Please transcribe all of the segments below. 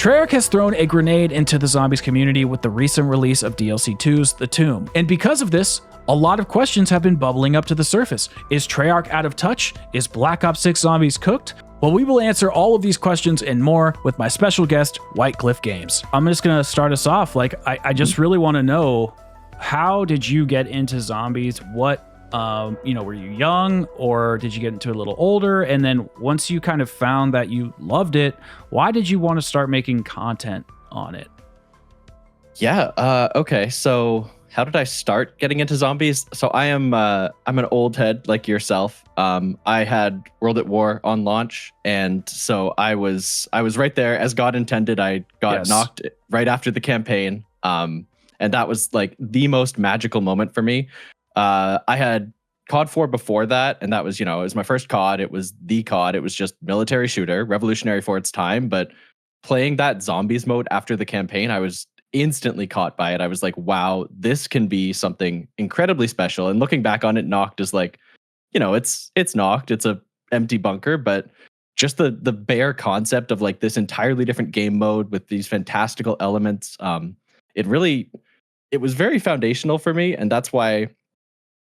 Treyarch has thrown a grenade into the zombies community with the recent release of DLC 2's The Tomb. And because of this, a lot of questions have been bubbling up to the surface. Is Treyarch out of touch? Is Black Ops 6 Zombies cooked? Well, we will answer all of these questions and more with my special guest, White Cliff Games. I'm just going to start us off. I just really want to know, how did you get into zombies? What, were you young, or did you get into it a little older? And then once you kind of found that you loved it, why did you want to start making content on it? Yeah. Okay. So how did I start getting into zombies? So I'm an old head like yourself. I had World at War on launch, and so I was right there as God intended. I got knocked right after the campaign. And that was like the most magical moment for me. I had COD 4 before that, and that was, it was my first COD. It was the COD. It was just military shooter, revolutionary for its time. But playing that zombies mode after the campaign, I was instantly caught by it. I was like, wow, this can be something incredibly special. And looking back on it, Knocked is like, it's Knocked. It's a empty bunker, but just the bare concept of like this entirely different game mode with these fantastical elements, it was very foundational for me. And that's why,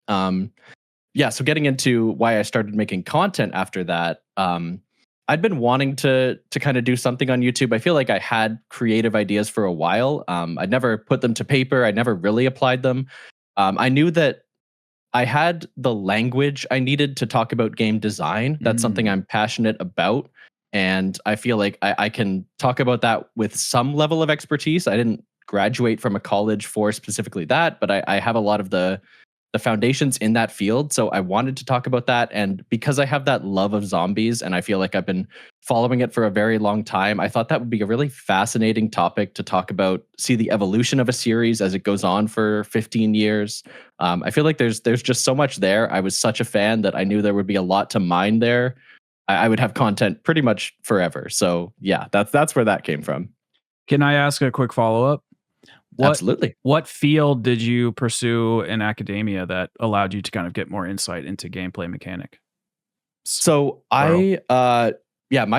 so getting into why I started making content after that, I'd been wanting to kind of do something on YouTube. I feel like I had creative ideas for a while. I'd never put them to paper. I never really applied them. I knew that I had the language I needed to talk about game design. That's something I'm passionate about. And I feel like I can talk about that with some level of expertise. I didn't graduate from a college for specifically that, but I have a lot of the foundations in that field. So I wanted to talk about that. And because I have that love of zombies and I feel like I've been following it for a very long time, I thought that would be a really fascinating topic to talk about, see the evolution of a series as it goes on for 15 years. I feel like there's just so much there. I was such a fan that I knew there would be a lot to mine there. I would have content pretty much forever. So yeah, that's where that came from. Can I ask a quick follow-up? Absolutely. What field did you pursue in academia that allowed you to kind of get more insight into gameplay mechanic? So my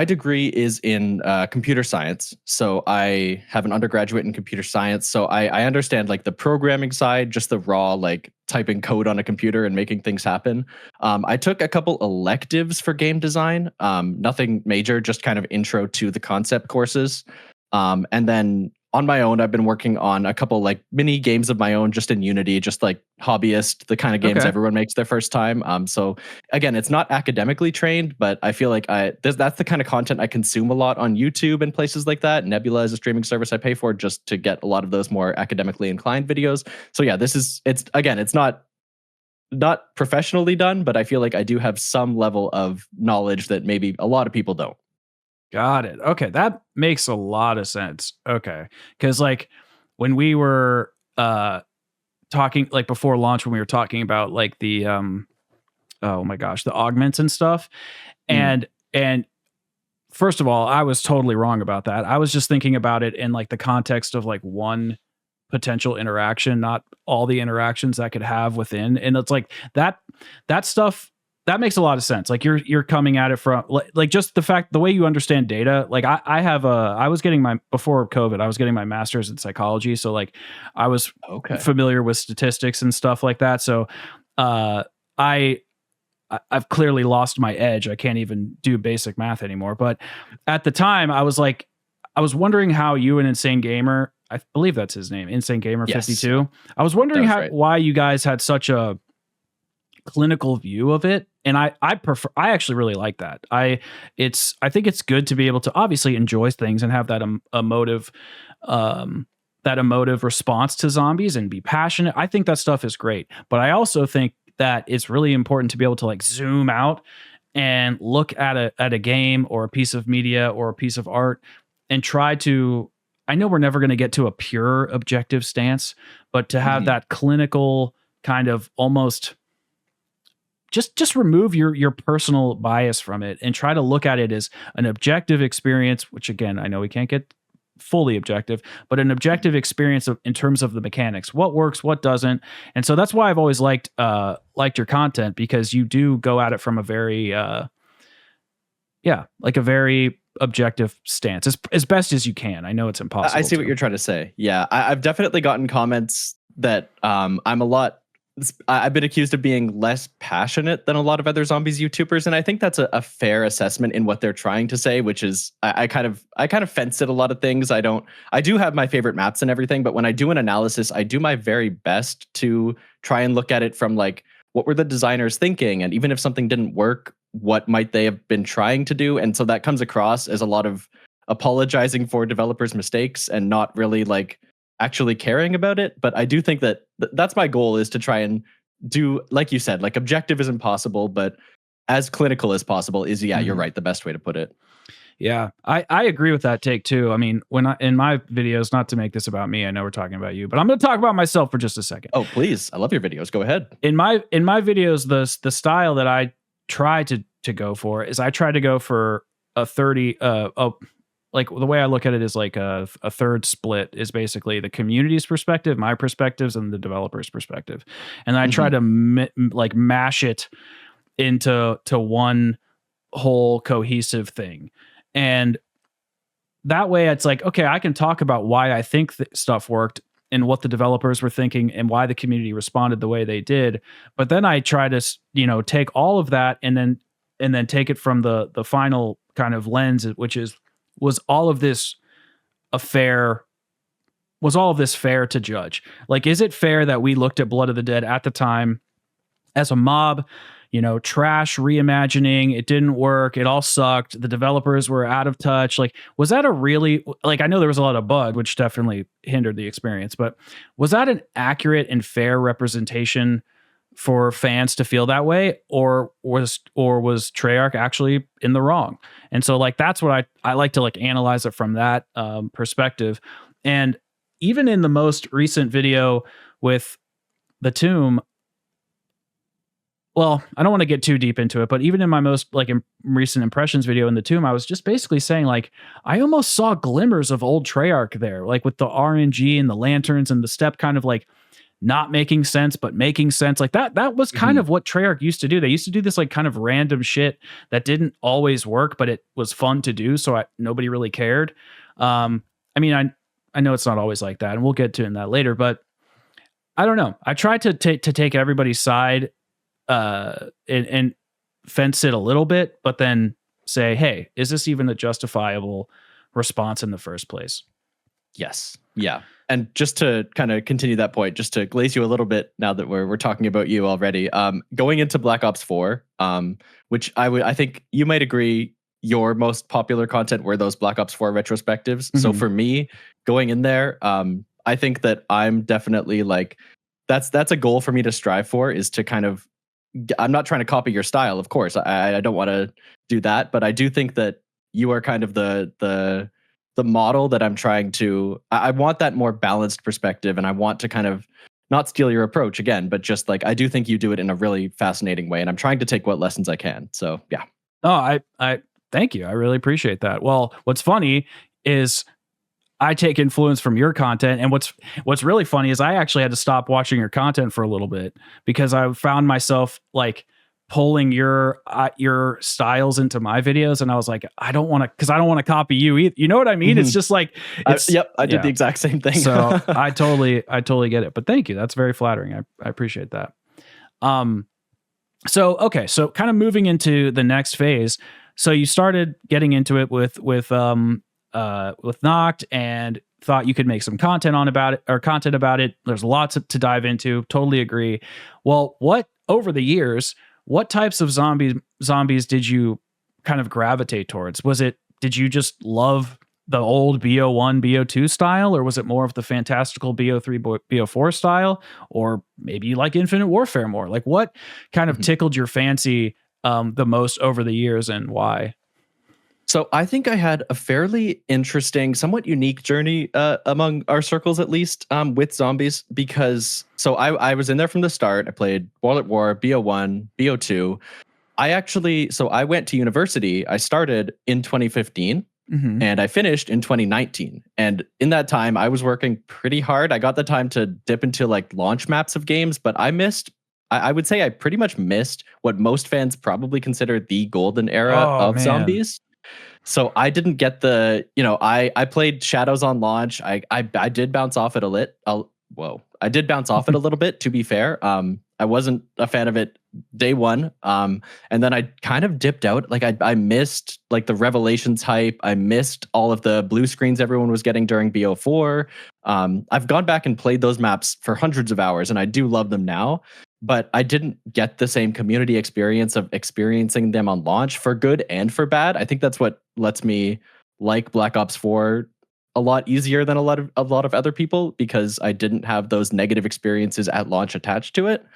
degree is in computer science. So I have an undergraduate in computer science. So I understand like the programming side, just the raw, like typing code on a computer and making things happen. I took a couple electives for game design, nothing major, just kind of intro to the concept courses. And then on my own, I've been working on a couple like mini games of my own, just in Unity, just like hobbyist, the kind of games everyone makes their first time. So again, it's not academically trained, but I feel like that's the kind of content I consume a lot on YouTube and places like that. Nebula is a streaming service I pay for just to get a lot of those more academically inclined videos. So yeah, it's not professionally done, but I feel like I do have some level of knowledge that maybe a lot of people don't. Got it. Okay, that makes a lot of sense. Okay, because like when we were talking, like before launch, when we were talking about like the oh my gosh, the augments and stuff, and first of all, I was totally wrong about that. I was just thinking about it in like the context of like one potential interaction, not all the interactions that could have within, and it's like that stuff. That makes a lot of sense. Like you're coming at it from like just the way you understand data. Like I was getting before COVID, I was getting my master's in psychology. So like I was familiar with statistics and stuff like that. So I've clearly lost my edge. I can't even do basic math anymore. But at the time I was wondering how you and Insane Gamer, I believe that's his name, Insane Gamer 52. I was wondering why you guys had such a clinical view of it, and I actually really like that. I think it's good to be able to obviously enjoy things and have that emotive response to zombies and be passionate. I think that stuff is great, but I also think that it's really important to be able to like zoom out and look at a game or a piece of media or a piece of art and try to, I know we're never going to get to a pure objective stance, but to have that clinical kind of almost just remove your personal bias from it and try to look at it as an objective experience, which again, I know we can't get fully objective, but an objective experience in terms of the mechanics, what works, what doesn't. And so that's why I've always liked your content, because you do go at it from a very, like a very objective stance as best as you can. I know it's impossible. I see what you're trying to say. Yeah, I've definitely gotten comments that I've been accused of being less passionate than a lot of other zombies YouTubers, and I think that's a fair assessment in what they're trying to say, which is I kind of fence at a lot of things. I do have my favorite maps and everything, but when I do an analysis, I do my very best to try and look at it from like, what were the designers thinking? And even if something didn't work, what might they have been trying to do? And so that comes across as a lot of apologizing for developers' mistakes and not really like actually caring about it. But I do think that that's my goal, is to try and do, like you said, like objective is impossible, but as clinical as possible is, you're right, the best way to put it. Yeah, I agree with that take too. I mean, in my videos, not to make this about me, I know we're talking about you, but I'm going to talk about myself for just a second. Oh, please. I love your videos. Go ahead. In my videos, the style that I try to go for is I try to go for a 30, like the way I look at it is like a third split is basically the community's perspective, my perspectives, and the developer's perspective. And I try to mash it into one whole cohesive thing. And that way it's like, okay, I can talk about why I think stuff worked and what the developers were thinking and why the community responded the way they did. But then I try to, take all of that and then take it from the final kind of lens, which is, was all of this fair to judge? Like, is it fair that we looked at Blood of the Dead at the time as a mob, trash reimagining? It didn't work. It all sucked. The developers were out of touch. Like, was that a really, like, I know there was a lot of bug, which definitely hindered the experience, but was that an accurate and fair representation for fans to feel that way, or was Treyarch actually in the wrong? And so like that's what I like to like analyze it from that perspective. And even in the most recent video with the Tomb, well, I don't want to get too deep into it, but even in my most like recent impressions video in the Tomb, I was just basically saying like I almost saw glimmers of old Treyarch there, like with the RNG and the lanterns and the step kind of like not making sense, but making sense. Like that was kind of what Treyarch used to do. They used to do this like kind of random shit that didn't always work, but it was fun to do. So nobody really cared. I mean, I know it's not always like that, and we'll get to that later, but I don't know. I tried to take everybody's side and fence it a little bit, but then say, hey, is this even a justifiable response in the first place? Yes. Yeah. And just to kind of continue that point, just to glaze you a little bit now that we're talking about you already, going into Black Ops 4, which I think you might agree your most popular content were those Black Ops 4 retrospectives. So for me, going in there, I think that I'm definitely like, that's a goal for me to strive for, is to kind of, I'm not trying to copy your style, of course. I don't want to do that, but I do think that you are kind of the model that I'm trying to, I want that more balanced perspective, and I want to kind of not steal your approach again, but just like, I do think you do it in a really fascinating way, and I'm trying to take what lessons I can. So yeah. Oh, I thank you. I really appreciate that. Well, what's funny is I take influence from your content, and what's really funny is I actually had to stop watching your content for a little bit because I found myself like pulling your styles into my videos, and I was like, I don't want to copy you either. You know what I mean? It's just like, I did the exact same thing. So I totally get it. But thank you. That's very flattering. I appreciate that. So okay, so kind of moving into the next phase. So you started getting into it with Noct, and thought you could make some content about it. There's lots to dive into. Totally agree. Well, over the years, what types of zombies did you kind of gravitate towards? Did you just love the old BO1, BO2 style, or was it more of the fantastical BO3, BO4 style, or maybe you like Infinite Warfare more? Like, what kind of tickled your fancy the most over the years, and why? So I think I had a fairly interesting, somewhat unique journey among our circles, at least, with zombies, because I was in there from the start. I played World at War, BO1, BO2. I went to university. I started in 2015 and I finished in 2019. And in that time, I was working pretty hard. I got the time to dip into like launch maps of games, but I would say I pretty much missed what most fans probably consider the golden era of zombies. So I didn't get the, I played Shadows on launch. I did bounce off it I did bounce off it a little bit, to be fair. I wasn't a fan of it day one. And then I kind of dipped out. Like I missed like the Revelations hype. I missed all of the blue screens everyone was getting during BO4. I've gone back and played those maps for hundreds of hours, and I do love them now. But I didn't get the same community experience of experiencing them on launch, for good and for bad. I think that's what lets me like Black Ops 4 a lot easier than a lot of other people, because I didn't have those negative experiences at launch attached to it.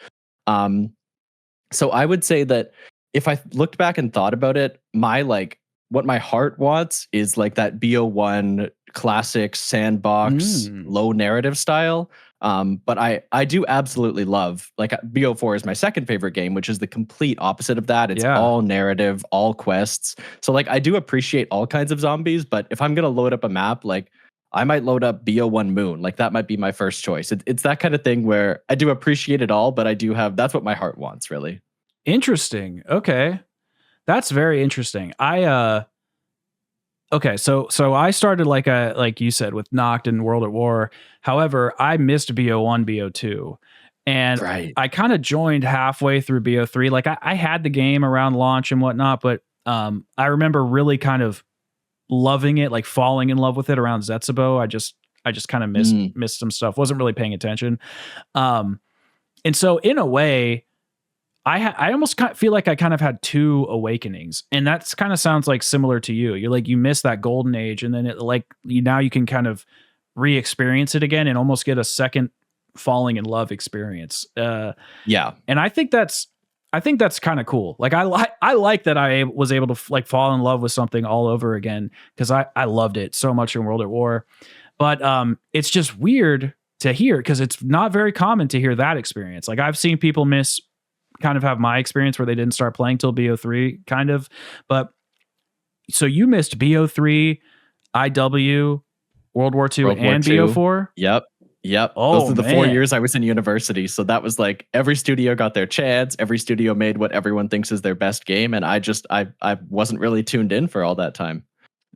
So I would say that if I looked back and thought about it, what my heart wants is like that BO1 classic sandbox low narrative style. But I do absolutely love, like, BO4 is my second favorite game, which is the complete opposite of that. It's all narrative, all quests. So like I do appreciate all kinds of zombies, but if I'm gonna load up a map, like I might load up BO1 Moon. Like that might be my first choice. It's that kind of thing where I do appreciate it all, but that's what my heart wants, really. Interesting. Okay. That's very interesting. Okay, so I started like you said with Noct and World at War. However, I missed BO1, BO2. And I kind of joined halfway through BO3. Like I had the game around launch and whatnot, but I remember really kind of loving it, like falling in love with it around Zetsubo. I just kind of missed some stuff. Wasn't really paying attention. And so in a way, I almost feel like I kind of had two awakenings, and that's kind of sounds like similar to you. You're like, you missed that golden age, and then now you can kind of re-experience it again and almost get a second falling in love experience. Yeah. And I think that's kind of cool. Like I like that I was able to like fall in love with something all over again, because I loved it so much in World at War. But it's just weird to hear, because it's not very common to hear that experience. Like I've seen people kind of have my experience where they didn't start playing till BO3 kind of. But so you missed BO3, IW, World War II, and BO4? Yep. Oh, those are the 4 years I was in university. So that was like every studio got their chance. Every studio made what everyone thinks is their best game. And I wasn't really tuned in for all that time.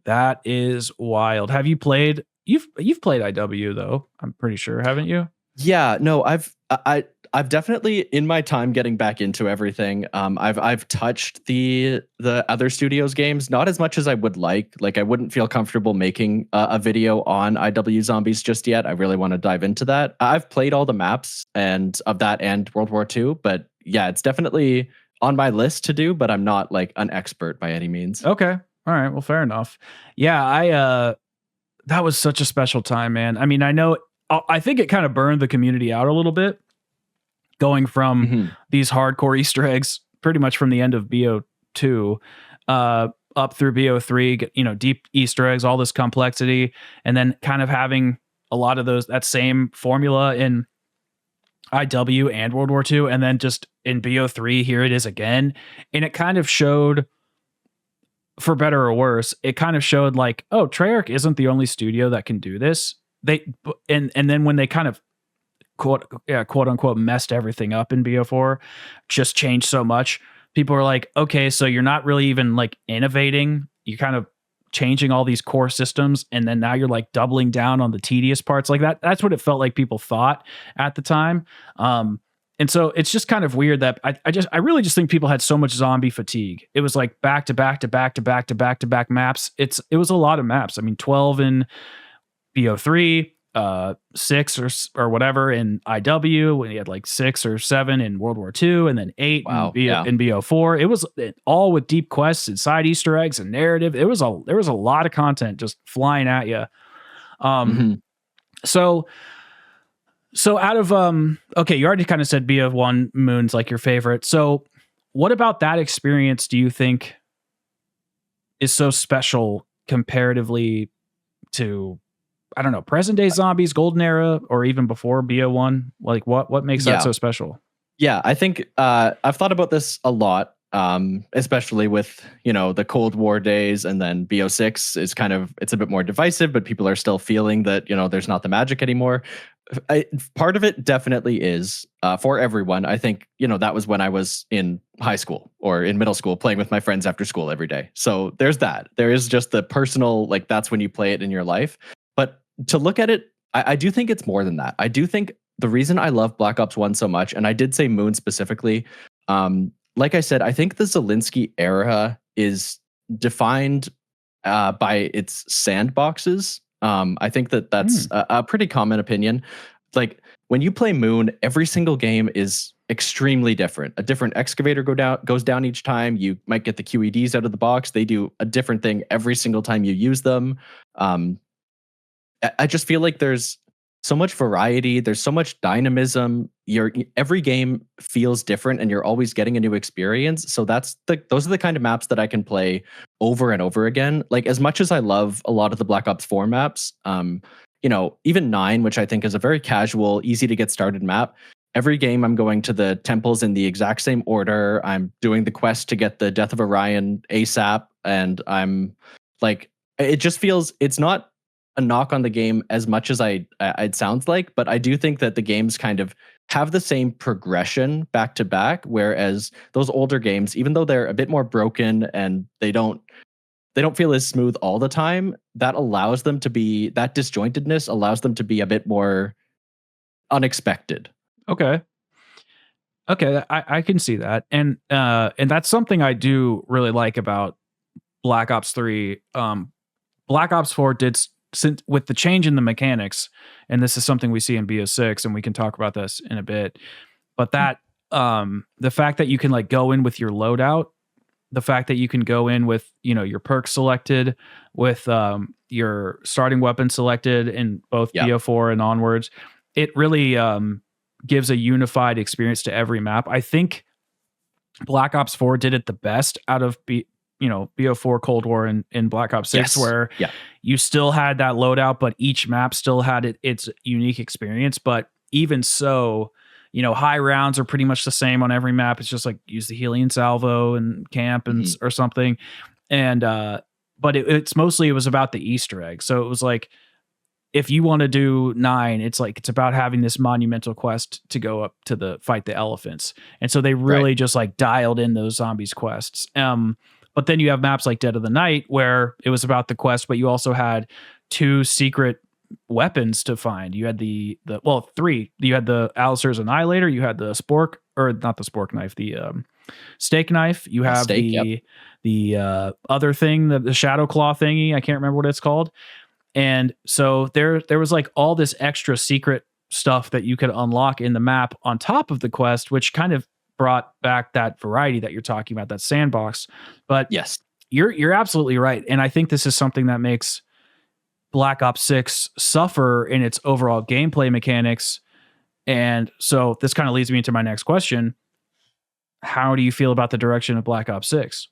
That is wild. Have you played? You've played IW though, I'm pretty sure, haven't you? Yeah, no, I've definitely, in my time getting back into everything, I've touched the other studios games, not as much as I would like. Like I wouldn't feel comfortable making a video on IW Zombies just yet. I really want to dive into that. I've played all the maps and World War II, but yeah, it's definitely on my list to do, but I'm not like an expert by any means. Okay. All right. Well, fair enough. Yeah, that was such a special time, man. I mean, I think it kind of burned the community out a little bit, going from these hardcore Easter eggs pretty much from the end of BO2 up through BO3, deep Easter eggs, all this complexity, and then kind of having a lot of that same formula in IW and World War II, and then just in BO3, here it is again. And it kind of showed, for better or worse, it kind of showed like, oh, Treyarch isn't the only studio that can do this. And then when they kind of quote unquote messed everything up in BO4, just changed so much, people are like, okay, so you're not really even like innovating, you're kind of changing all these core systems, and then now you're like doubling down on the tedious parts. Like that's what it felt like people thought at the time. And so it's just kind of weird that I really just think people had so much zombie fatigue. It was like back to back to back to back to back to back maps. It was a lot of maps. I mean, 12 in BO3, 6 or whatever in IW, when he had like 6 or 7 in World War II, and then 8 in BO4. It was all with deep quests and side Easter eggs and narrative. There was a lot of content just flying at you. So out of okay, you already kind of said BO1 Moon's like your favorite. So what about that experience do you think is so special comparatively to, I don't know, present day zombies, golden era, or even before BO1? Like what makes that so special? Yeah, I think I've thought about this a lot, especially with, the Cold War days, and then BO6 is it's a bit more divisive, but people are still feeling that, there's not the magic anymore. Part of it definitely is for everyone. I think, that was when I was in high school or in middle school playing with my friends after school every day. So there's that. There is just the personal, like, that's when you play it in your life. But to look at it, I do think it's more than that. I do think the reason I love Black Ops 1 so much, and I did say Moon specifically, like I said, I think the Zelensky era is defined by its sandboxes. I think that's a pretty common opinion. Like when you play Moon, every single game is extremely different. A different excavator goes down each time. You might get the QEDs out of the box. They do a different thing every single time you use them. I just feel like there's so much variety. There's so much dynamism. Every game feels different, and you're always getting a new experience. So those are the kind of maps that I can play over and over again. Like as much as I love a lot of the Black Ops 4 maps, even 9, which I think is a very casual, easy to get started map. Every game I'm going to the temples in the exact same order. I'm doing the quest to get the Death of Orion ASAP, and I'm like, it just feels, it's not a knock on the game as much as it sounds like, but I do think that the games kind of have the same progression back to back, whereas those older games, even though they're a bit more broken and they don't feel as smooth all the time, that disjointedness allows them to be a bit more unexpected. Okay, I can see that, and that's something I do really like about Black Ops 3. Black Ops 4 did since with the change in the mechanics, and this is something we see in BO6, and we can talk about this in a bit. But that the fact that you can like go in with your loadout, the fact that you can go in with your perks selected, with your starting weapon selected in both BO4 and onwards, it really gives a unified experience to every map. I think Black Ops 4 did it the best out of BO4 Cold War and Black Ops 6, where you still had that loadout, but each map still had its unique experience. But even so, high rounds are pretty much the same on every map. It's just like use the healing salvo and camp and or something. And but it was about the Easter egg. So it was like, if you want to do 9, it's about having this monumental quest to go up to fight the elephants. And so they really just like dialed in those zombies quests. But then you have maps like Dead of the Night where it was about the quest, but you also had 2 secret weapons to find. You had the 3. You had the Alistair's Annihilator. You had the spork, or not the spork knife, the steak knife. You have the other thing, the shadow claw thingy. I can't remember what it's called. And so there was like all this extra secret stuff that you could unlock in the map on top of the quest, which kind of brought back that variety that you're talking about, that sandbox. But yes, you're absolutely right. And I think this is something that makes Black Ops 6 suffer in its overall gameplay mechanics. And so this kind of leads me into my next question. How do you feel about the direction of Black Ops 6?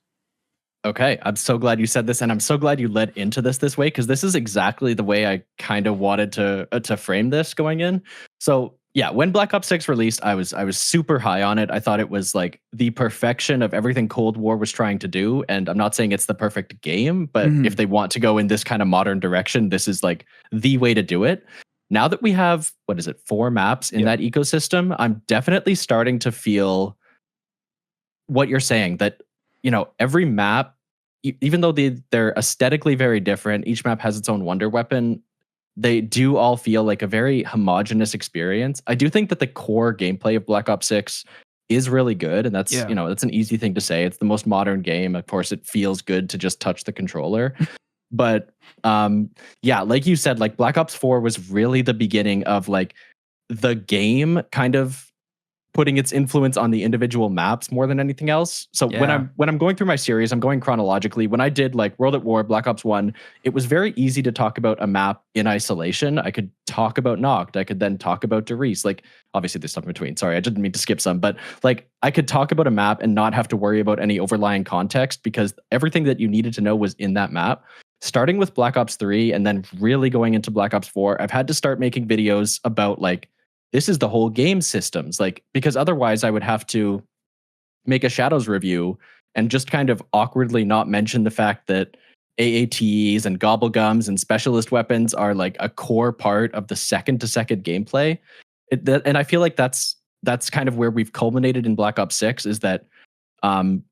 Okay, I'm so glad you said this, and I'm so glad you led into this way, because this is exactly the way I kind of wanted to frame this going in. So yeah, when Black Ops 6 released, I was super high on it. I thought it was like the perfection of everything Cold War was trying to do. And I'm not saying it's the perfect game, but if they want to go in this kind of modern direction, this is like the way to do it. Now that we have, 4 maps in that ecosystem, I'm definitely starting to feel what you're saying, that every map, even though they're aesthetically very different, each map has its own wonder weapon. They do all feel like a very homogenous experience. I do think that the core gameplay of Black Ops 6 is really good, and that's that's an easy thing to say. It's the most modern game. Of course, it feels good to just touch the controller. But like you said, like Black Ops 4 was really the beginning of like the game kind of putting its influence on the individual maps more than anything else. So when I'm going through my series, I'm going chronologically. When I did like World at War, Black Ops 1, it was very easy to talk about a map in isolation. I could talk about Noct. I could then talk about Derice. Like obviously there's stuff in between. Sorry, I didn't mean to skip some, but like I could talk about a map and not have to worry about any overlying context, because everything that you needed to know was in that map. Starting with Black Ops 3 and then really going into Black Ops 4, I've had to start making videos about like, this is the whole game systems, like, because otherwise I would have to make a Shadows review and just kind of awkwardly not mention the fact that AATs and gobblegums and specialist weapons are like a core part of the second to second gameplay. And I feel like that's kind of where we've culminated in Black Ops 6 is that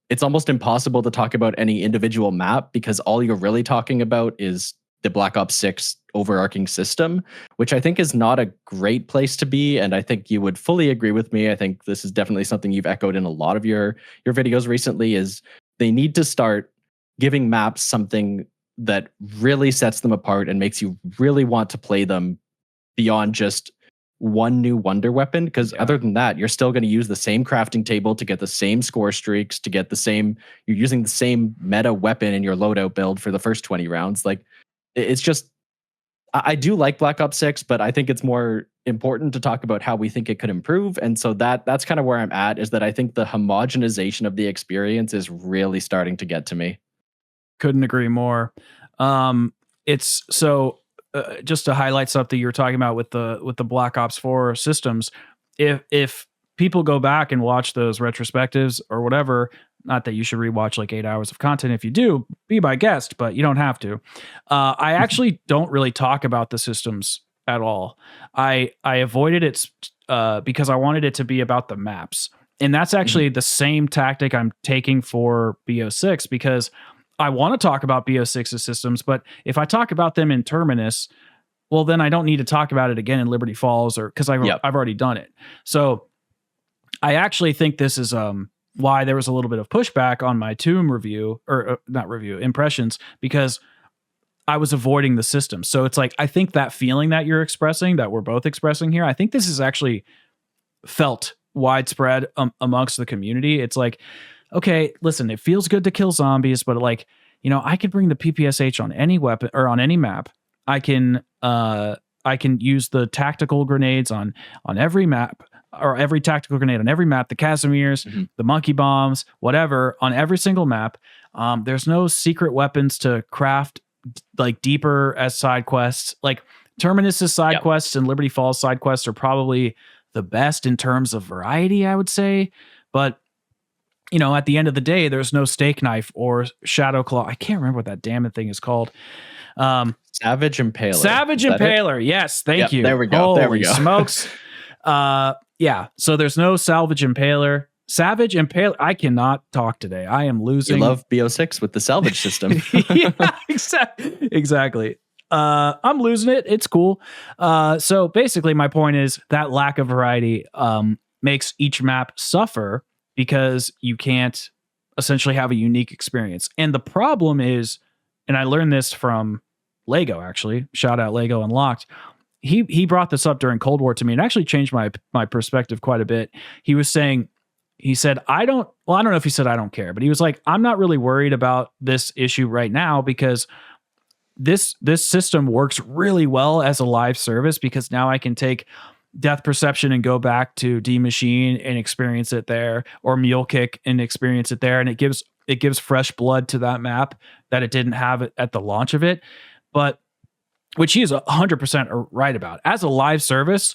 it's almost impossible to talk about any individual map because all you're really talking about is the Black Ops 6 overarching system, which I think is not a great place to be. And I think you would fully agree with me. I think this is definitely something you've echoed in a lot of your videos recently is they need to start giving maps something that really sets them apart and makes you really want to play them beyond just one new wonder weapon, because other than that, you're still going to use the same crafting table to get the same score streaks, to get the same, you're using the same meta weapon in your loadout build for the first 20 rounds. Like, it's just, I do like Black Ops 6, but I think it's more important to talk about how we think it could improve. And so that's kind of where I'm at, is that I think the homogenization of the experience is really starting to get to me. Couldn't agree more. It's so, just to highlight something you were talking about with the Black Ops 4 systems, if people go back and watch those retrospectives or whatever, not that you should rewatch like 8 hours of content. If you do, be my guest, but you don't have to. I actually don't really talk about the systems at all. I avoided it because I wanted it to be about the maps. And that's actually the same tactic I'm taking for BO6, because I want to talk about BO6's systems, but if I talk about them in Terminus, well, then I don't need to talk about it again in Liberty Falls, or because I've already done it. So I actually think this is why there was a little bit of pushback on my Tomb review, or not review, impressions, because I was avoiding the system. So it's like, I think that feeling that you're expressing, that we're both expressing here, I think this is actually felt widespread amongst the community. It's like, okay, listen, it feels good to kill zombies, but like, you know, I could bring the PPSH on any weapon or on any map. I can use the tactical grenades on every map, or every tactical grenade on every map, the Casimirs, the monkey bombs, whatever, on every single map. There's no secret weapons to craft like deeper as side quests. Like Terminus's side quests and Liberty Falls side quests are probably the best in terms of variety, I would say. But you know, at the end of the day, there's no steak knife or shadow claw. I can't remember what that damn thing is called. Savage Impaler. Savage Impaler. Yes, thank you. There we go. Holy there we go. Smokes. Yeah. So there's no Salvage Impaler. Savage Impaler. I cannot talk today. I am losing. You love BO6 with the salvage system. Yeah, exactly. I'm losing it. It's cool. So basically, my point is that lack of variety makes each map suffer, because you can't essentially have a unique experience. And the problem is, and I learned this from Lego, actually, shout out Lego Unlocked. He brought this up during Cold War to me, and actually changed my perspective quite a bit. He said, I don't know if he said I don't care, but he was like, I'm not really worried about this issue right now, because this system works really well as a live service, because now I can take Death Perception and go back to D Machine and experience it there, or Mule Kick and experience it there. And it gives fresh blood to that map that it didn't have at the launch of it. But which he is 100% right about. As a live service,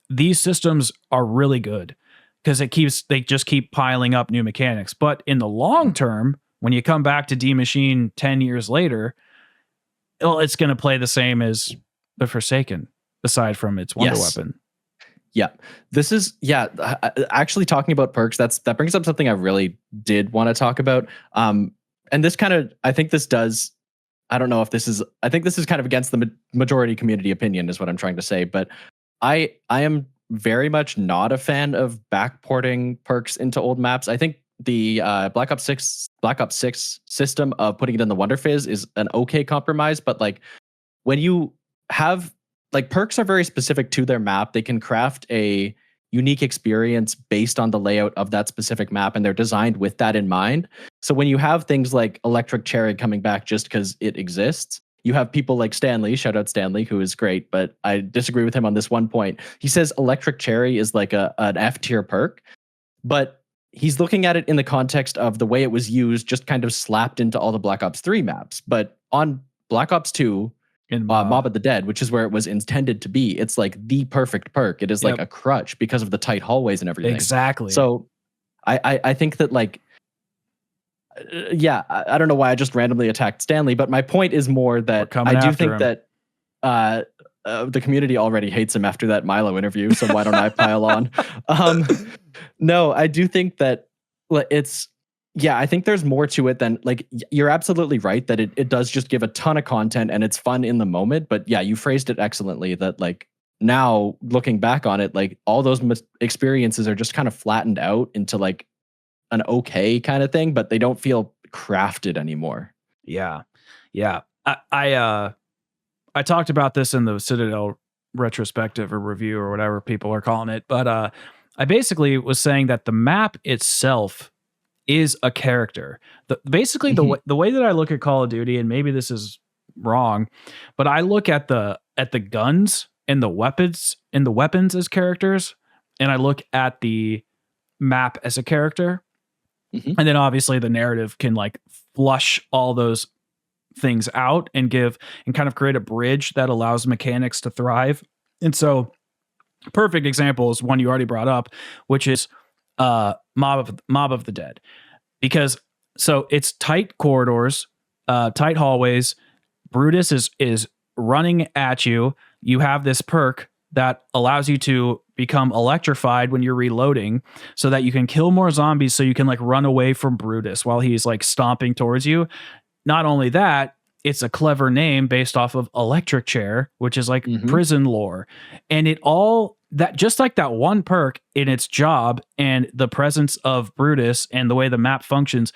these systems are really good, because they just keep piling up new mechanics. But in the long term, when you come back to D Machine 10 years later, well, it's going to play the same as the Forsaken, aside from its wonder weapon. Yeah, this is actually talking about perks. That brings up something I really did want to talk about. And this kind of, I think this does. I don't know if this is. I think this is kind of against the majority community opinion, is what I'm trying to say. But I am very much not a fan of backporting perks into old maps. I think the Black Ops 6 system of putting it in the Wonder Fizz is an okay compromise. But like, when you have, like, perks are very specific to their map. They can craft a unique experience based on the layout of that specific map, and they're designed with that in mind. So when you have things like Electric Cherry coming back just because it exists, you have people like Stanley, shout out Stanley, who is great, but I disagree with him on this one point. He says Electric Cherry is like an F tier perk, but he's looking at it in the context of the way it was used, just kind of slapped into all the Black Ops 3 maps. But on Black Ops 2, in Mob of the Dead, which is where it was intended to be, it's like the perfect perk. It is like a crutch because of the tight hallways and everything. Exactly. So I think that, like, Yeah, I don't know why I just randomly attacked Stanley, but my point is more that coming I do after think him. that the community already hates him after that Milo interview, so why don't I pile on? No, I do think that it's, yeah, I think there's more to it than, like, you're absolutely right that it does just give a ton of content and it's fun in the moment. But yeah, you phrased it excellently that, like, now looking back on it, like, all those experiences are just kind of flattened out into like an okay kind of thing, but they don't feel crafted anymore. Yeah. Yeah. I talked about this in the Citadel retrospective or review or whatever people are calling it, but I basically was saying that the map itself is a character. Basically the way that I look at Call of Duty, and maybe this is wrong, but I look at the guns and the weapons as characters, and I look at the map as a character. And then obviously the narrative can like flush all those things out and kind of create a bridge that allows mechanics to thrive. And so perfect example is one you already brought up, which is Mob of the Dead. Because so it's tight corridors, tight hallways. Brutus is running at you. You have this perk that allows you to become electrified when you're reloading so that you can kill more zombies so you can like run away from Brutus while he's like stomping towards you. Not only that, it's a clever name based off of electric chair, which is like prison lore. And it all that, just like that one perk in its job and the presence of Brutus and the way the map functions,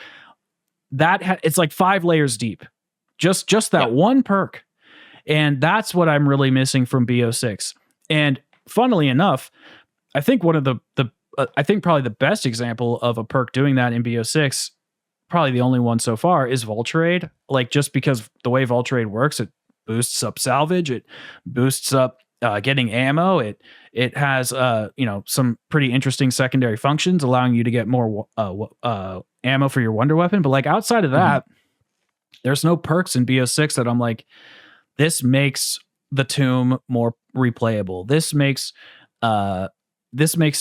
that it's like 5 layers deep. Just that one perk. And that's what I'm really missing from BO6. And funnily enough, I think one of I think probably the best example of a perk doing that in BO6, probably the only one so far, is Vulture. Like, just because the way Vulture works, it boosts up salvage, it boosts up getting ammo, it has some pretty interesting secondary functions, allowing you to get more ammo for your wonder weapon. But like outside of that, there's no perks in BO6 that I'm like, this makes the Tomb more replayable. This makes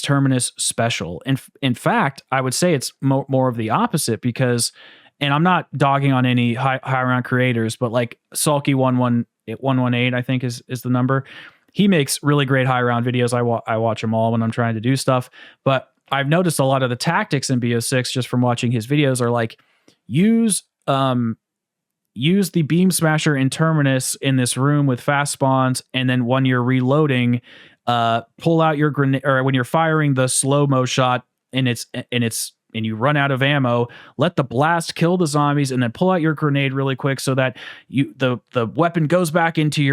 Terminus special. In fact, I would say it's more of the opposite, because, and I'm not dogging on any high round creators, but like Sulky 118, I think is the number. He makes really great high round videos. I watch them all when I'm trying to do stuff. But I've noticed a lot of the tactics in BO6 just from watching his videos are like, use the beam smasher in Terminus in this room with fast spawns, and then when you're reloading, pull out your grenade, or when you're firing the slow-mo shot and you run out of ammo, let the blast kill the zombies, and then pull out your grenade really quick so that the weapon goes back into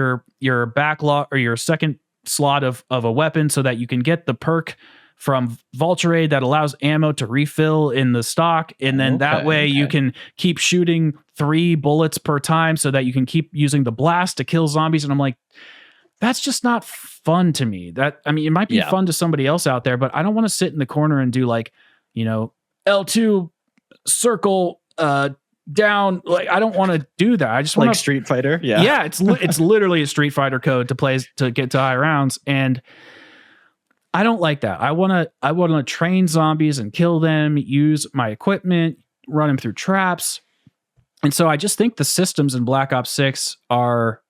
your backlog or your second slot of a weapon, so that you can get the perk from Vulture that allows ammo to refill in the stock. And then that way you can keep shooting 3 bullets per time so that you can keep using the blast to kill zombies. And I'm like, that's just not fun to me. It might be fun to somebody else out there, but I don't want to sit in the corner and do like, L2 circle down. Like, I don't want to do that. I just want like Street Fighter. Yeah. It's literally a Street Fighter code to get to high rounds. And I don't like that. I want to train zombies and kill them, use my equipment, run them through traps. And so I just think the systems in Black Ops 6 are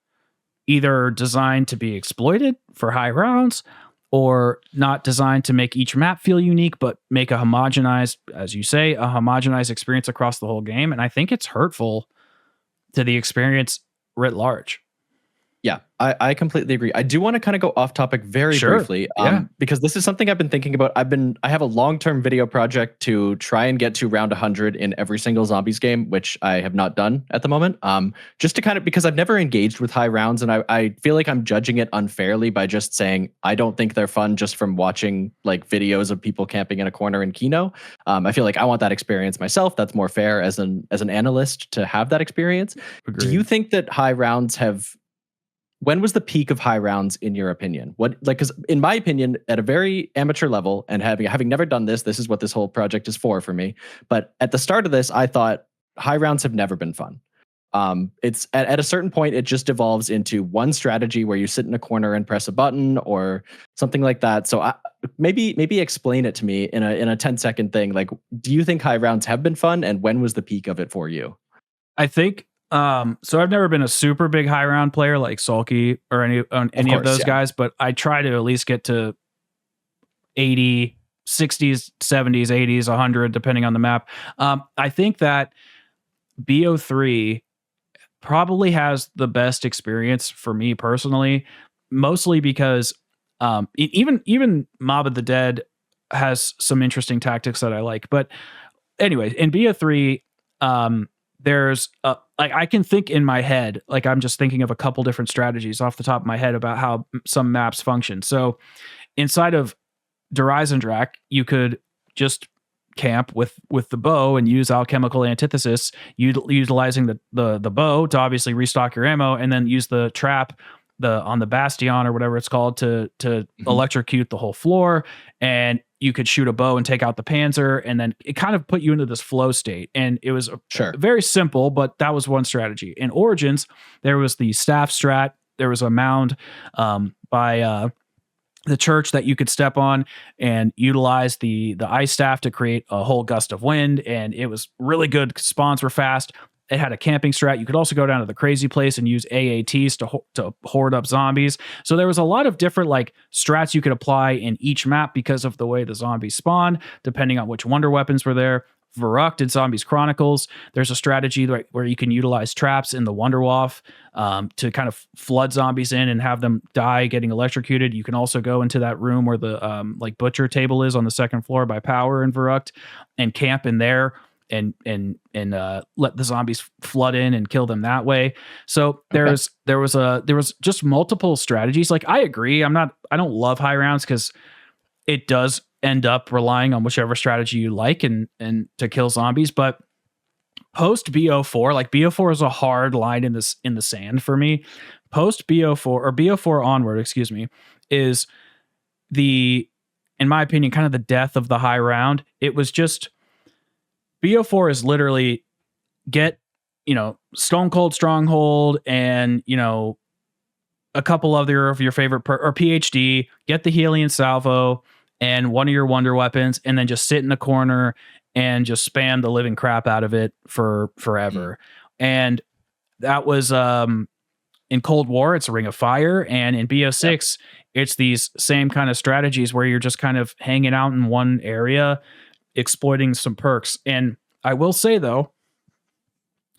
either designed to be exploited for high rounds, or not designed to make each map feel unique, but make a homogenized, as you say, a homogenized experience across the whole game. And I think it's hurtful to the experience writ large. Yeah, I completely agree. I do want to kind of go off topic very briefly, because this is something I've been thinking about. I have a long-term video project to try and get to round 100 in every single Zombies game, which I have not done at the moment. Just to kind of, because I've never engaged with high rounds, and I feel like I'm judging it unfairly by just saying I don't think they're fun just from watching like videos of people camping in a corner in Kino. I feel like I want that experience myself. That's more fair as an analyst to have that experience. Agreed. Do you think that high rounds have? When was the peak of high rounds in your opinion? Because in my opinion, at a very amateur level, and having never done this is what this whole project is for me. But at the start of this, I thought high rounds have never been fun. It's at a certain point, it just devolves into one strategy where you sit in a corner and press a button or something like that. So maybe explain it to me in a 10-second thing. Like, do you think high rounds have been fun, and when was the peak of it for you? I think so I've never been a super big high round player like Sulky or any of those guys, but I try to at least get to 80, 60s, 70s, 80s, 100 depending on the map. I think that BO3 probably has the best experience for me personally, mostly because even Mob of the Dead has some interesting tactics that I like. But anyway, in BO3, there's like I can think in my head, like I'm just thinking of a couple different strategies off the top of my head about how some maps function. So inside of Drak, you could just camp with the bow and use alchemical antithesis, utilizing the bow to obviously restock your ammo, and then use the trap on the bastion or whatever it's called to electrocute the whole floor. And you could shoot a bow and take out the panzer, and then it kind of put you into this flow state. And it was very simple, but that was one strategy. In Origins, there was the staff strat. There was a mound by the church that you could step on and utilize the ice staff to create a whole gust of wind. And it was really good. Spawns were fast. It had a camping strat. You could also go down to the crazy place and use AATs to hoard up zombies. So there was a lot of different like strats you could apply in each map because of the way the zombies spawn, depending on which wonder weapons were there. Varrock did Zombies Chronicles. There's a strategy where you can utilize traps in the Wonderwaff to kind of flood zombies in and have them die getting electrocuted. You can also go into that room where the like butcher table is on the second floor by Power in Varrock and camp in there and let the zombies flood in and kill them that way. So there was just multiple strategies. Like I agree, I don't love high rounds because it does end up relying on whichever strategy you like and to kill zombies. But post BO4, like BO4 is a hard line in the sand for me. Post BO4 or BO4 onward, excuse me, is in my opinion, kind of the death of the high round. It was just BO4 is literally get, Stone Cold Stronghold and, a couple other of your favorite or PhD, get the Helion Salvo and one of your wonder weapons, and then just sit in the corner and just spam the living crap out of it for forever. And that was in Cold War, it's a Ring of Fire, and in BO6, it's these same kind of strategies where you're just kind of hanging out in one area, exploiting some perks. And I will say though,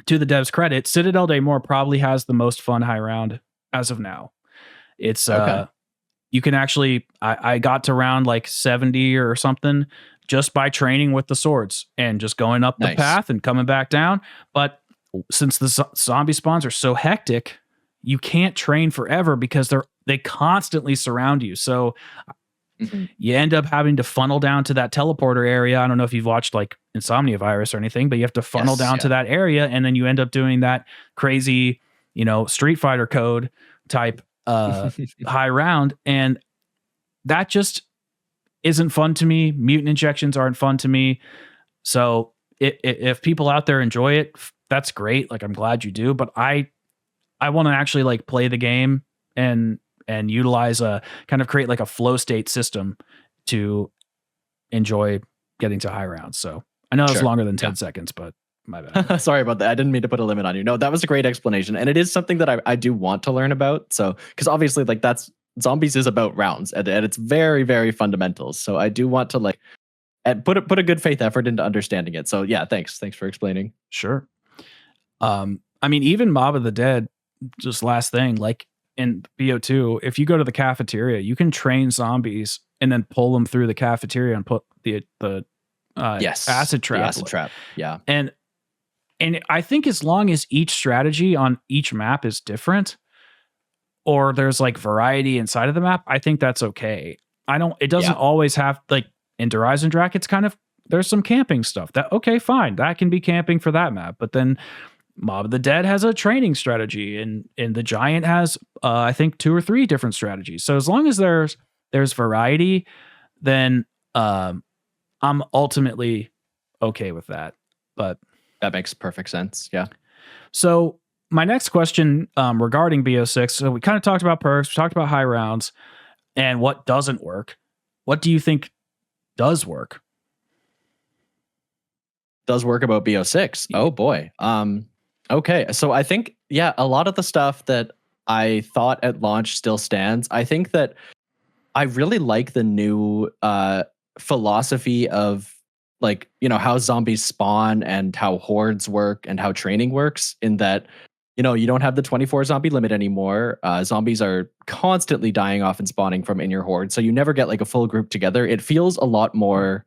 to the devs' credit, Citadel Day More probably has the most fun high round as of now. It's you can actually, I got to round like 70 or something just by training with the swords and just going up the path and coming back down. But since the zombie spawns are so hectic, you can't train forever because they constantly surround you. So you end up having to funnel down to that teleporter area. I don't know if you've watched like Insomnia Virus or anything, but you have to funnel down to that area, and then you end up doing that crazy, Street Fighter code type high round, and that just isn't fun to me. Mutant injections aren't fun to me. So if people out there enjoy it, that's great. Like I'm glad you do, but I want to actually like play the game and utilize kind of create like a flow state system to enjoy getting to high rounds. So I know it's longer than 10 seconds, but my bad. Sorry about that. I didn't mean to put a limit on you. No, that was a great explanation. And it is something that I do want to learn about. So, because obviously like Zombies is about rounds and it's very, very fundamental. So I do want to like put a good faith effort into understanding it. So yeah, thanks for explaining. Sure. I mean, even Mob of the Dead, just last thing, like in BO2, if you go to the cafeteria, you can train zombies and then pull them through the cafeteria and put the acid trap. The acid trap. Yeah. And I think as long as each strategy on each map is different, or there's like variety inside of the map, I think that's okay. It doesn't always have, like in Drak, it's kind of, there's some camping stuff that, okay, fine, that can be camping for that map. But then Mob of the Dead has a training strategy, and the Giant has, I think 2 or 3 different strategies. So as long as there's variety, then I'm ultimately okay with that. But that makes perfect sense. Yeah. So my next question regarding BO6. So we kind of talked about perks, we talked about high rounds, and what doesn't work. What do you think does work? Does work about BO6? Oh boy. Okay, so I think a lot of the stuff that I thought at launch still stands. I think that I really like the new philosophy of, like, how zombies spawn and how hordes work and how training works, in that you don't have the 24 zombie limit anymore. Zombies are constantly dying off and spawning from in your horde, so you never get like a full group together. It feels a lot more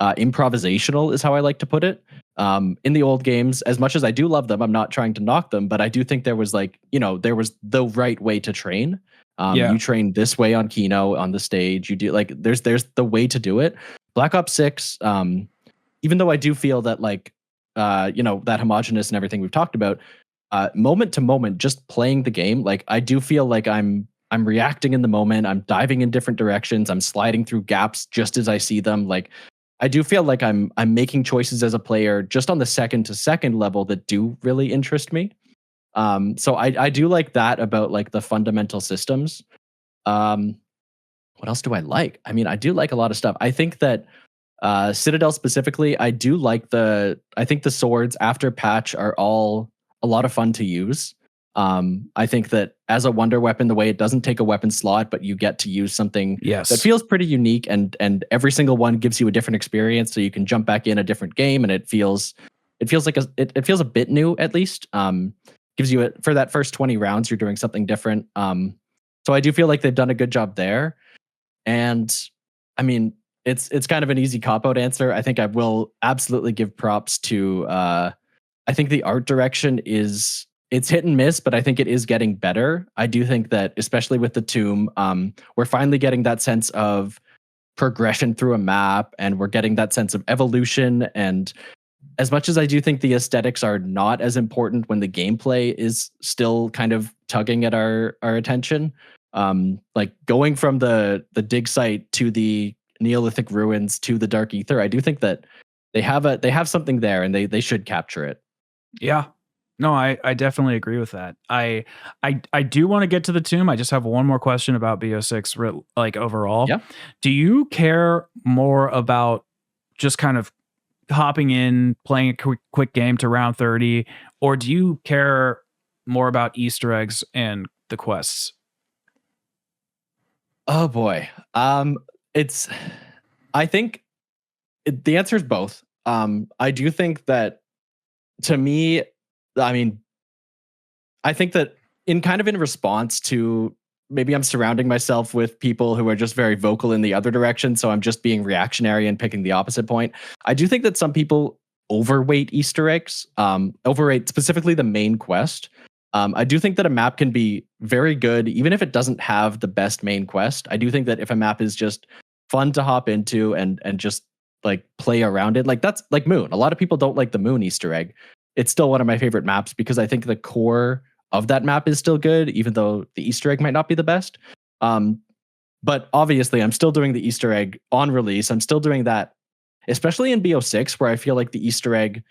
improvisational, is how I like to put it. In the old games, as much as I do love them, I'm not trying to knock them, but I do think there was there was the right way to train. You train this way on Kino, on the stage. You do, like, there's the way to do it. Black Ops 6, even though I do feel that, like, that homogenous and everything we've talked about, moment to moment, just playing the game, like, I do feel like I'm reacting in the moment. I'm diving in different directions. I'm sliding through gaps just as I see them. Like, I do feel like I'm making choices as a player just on the second to second level that do really interest me. So I do like that about, like, the fundamental systems. What else do I like? I mean, I do like a lot of stuff. I think that Citadel specifically, I think the swords after patch are all a lot of fun to use. I think that as a wonder weapon, the way it doesn't take a weapon slot, but you get to use something that feels pretty unique, and every single one gives you a different experience, so you can jump back in a different game, and it feels like it feels a bit new, at least. Gives you for that first 20 rounds, you're doing something different. So I do feel like they've done a good job there. And I mean, it's kind of an easy cop-out answer. I think I will absolutely give props to I think the art direction it's hit and miss, but I think it is getting better. I do think that, especially with the Tomb, we're finally getting that sense of progression through a map, and we're getting that sense of evolution. And as much as I do think the aesthetics are not as important when the gameplay is still kind of tugging at our attention, like going from the dig site to the Neolithic ruins to the Dark Ether, I do think that they have something there, and they should capture it. Yeah. No, I definitely agree with that. I do want to get to the Tomb. I just have one more question about BO6, like, overall. Yeah. Do you care more about just kind of hopping in, playing a quick game to round 30, or do you care more about Easter eggs and the quests? Oh boy. I think the answer is both. I do think that, to me, I mean, I think that in response to, maybe I'm surrounding myself with people who are just very vocal in the other direction, so I'm just being reactionary and picking the opposite point. I do think that some people overweight Easter eggs, overrate specifically the main quest. I do think that a map can be very good, even if it doesn't have the best main quest. I do think that if a map is just fun to hop into and just, like, play around it, like, that's like Moon. A lot of people don't like the Moon Easter egg. It's still one of my favorite maps because I think the core of that map is still good, even though the Easter egg might not be the best. But obviously, I'm still doing the Easter egg on release. I'm still doing that, especially in BO6, where I feel like the Easter egg,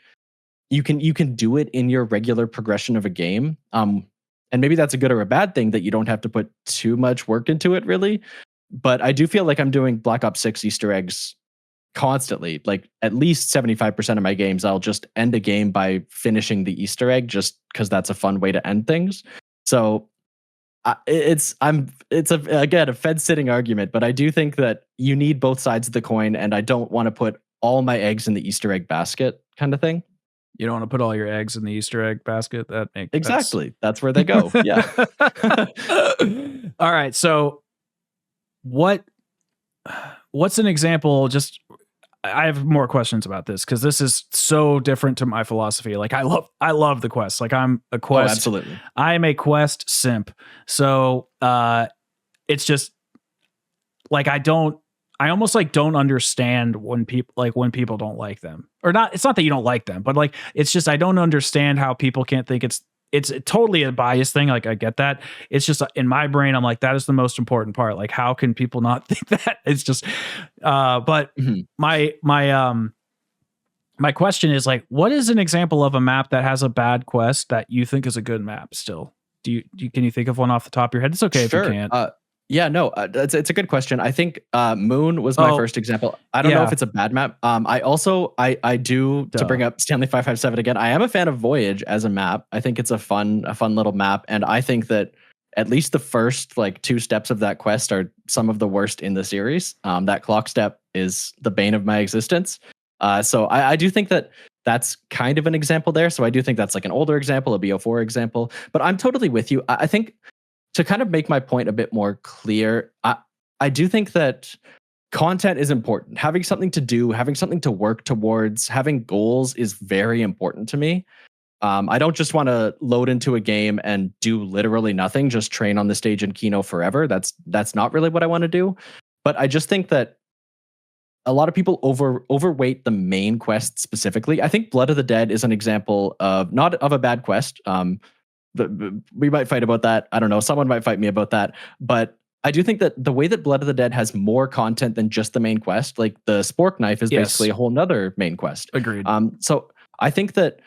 you can do it in your regular progression of a game. And maybe that's a good or a bad thing, that you don't have to put too much work into it, really. But I do feel like I'm doing Black Ops 6 Easter eggs constantly. Like, at least 75% of my games, I'll just end a game by finishing the Easter egg, just because that's a fun way to end things. So it's again a fence-sitting argument, but I do think that you need both sides of the coin, and I don't want to put all my eggs in the Easter egg basket, kind of thing. You don't want to put all your eggs in the Easter egg basket. Exactly. That's where they go. Yeah. All right. So what's an example? Just, I have more questions about this, because this is so different to my philosophy. Like, I love the quest. Like, I'm a quest. Oh, absolutely. I am a quest simp. So it's just like, I almost, like, don't understand when people don't like them, or not. It's not that you don't like them, but, like, it's just, I don't understand how people can't think it's totally a bias thing. Like, I get that. It's just, in my brain, I'm like, that is the most important part. Like, how can people not think that? It's just, but my my question is like, what is an example of a map that has a bad quest that you think is a good map still? Can you think of one off the top of your head? It's okay if you Sure. can't. Yeah, no, it's a good question. I think Moon was my first example. I don't know if it's a bad map. I do to bring up Stanley 557 again. I am a fan of Voyage as a map. I think it's a fun little map, and I think that at least the first like 2 steps of that quest are some of the worst in the series. That clock step is the bane of my existence. So I do think that that's kind of an example there. So I do think that's like an older example, a BO4 example. But I'm totally with you. I think to kind of make my point a bit more clear, I do think that content is important. Having something to do, having something to work towards, having goals is very important to me. I don't just want to load into a game and do literally nothing, just train on the stage in Kino forever. That's not really what I want to do. But I just think that a lot of people overweight the main quest specifically. I think Blood of the Dead is an example of not of a bad quest. We might fight about that. I don't know. Someone might fight me about that. But I do think that the way that Blood of the Dead has more content than just the main quest, like the spork knife is basically a whole nother main quest. Agreed. So I think that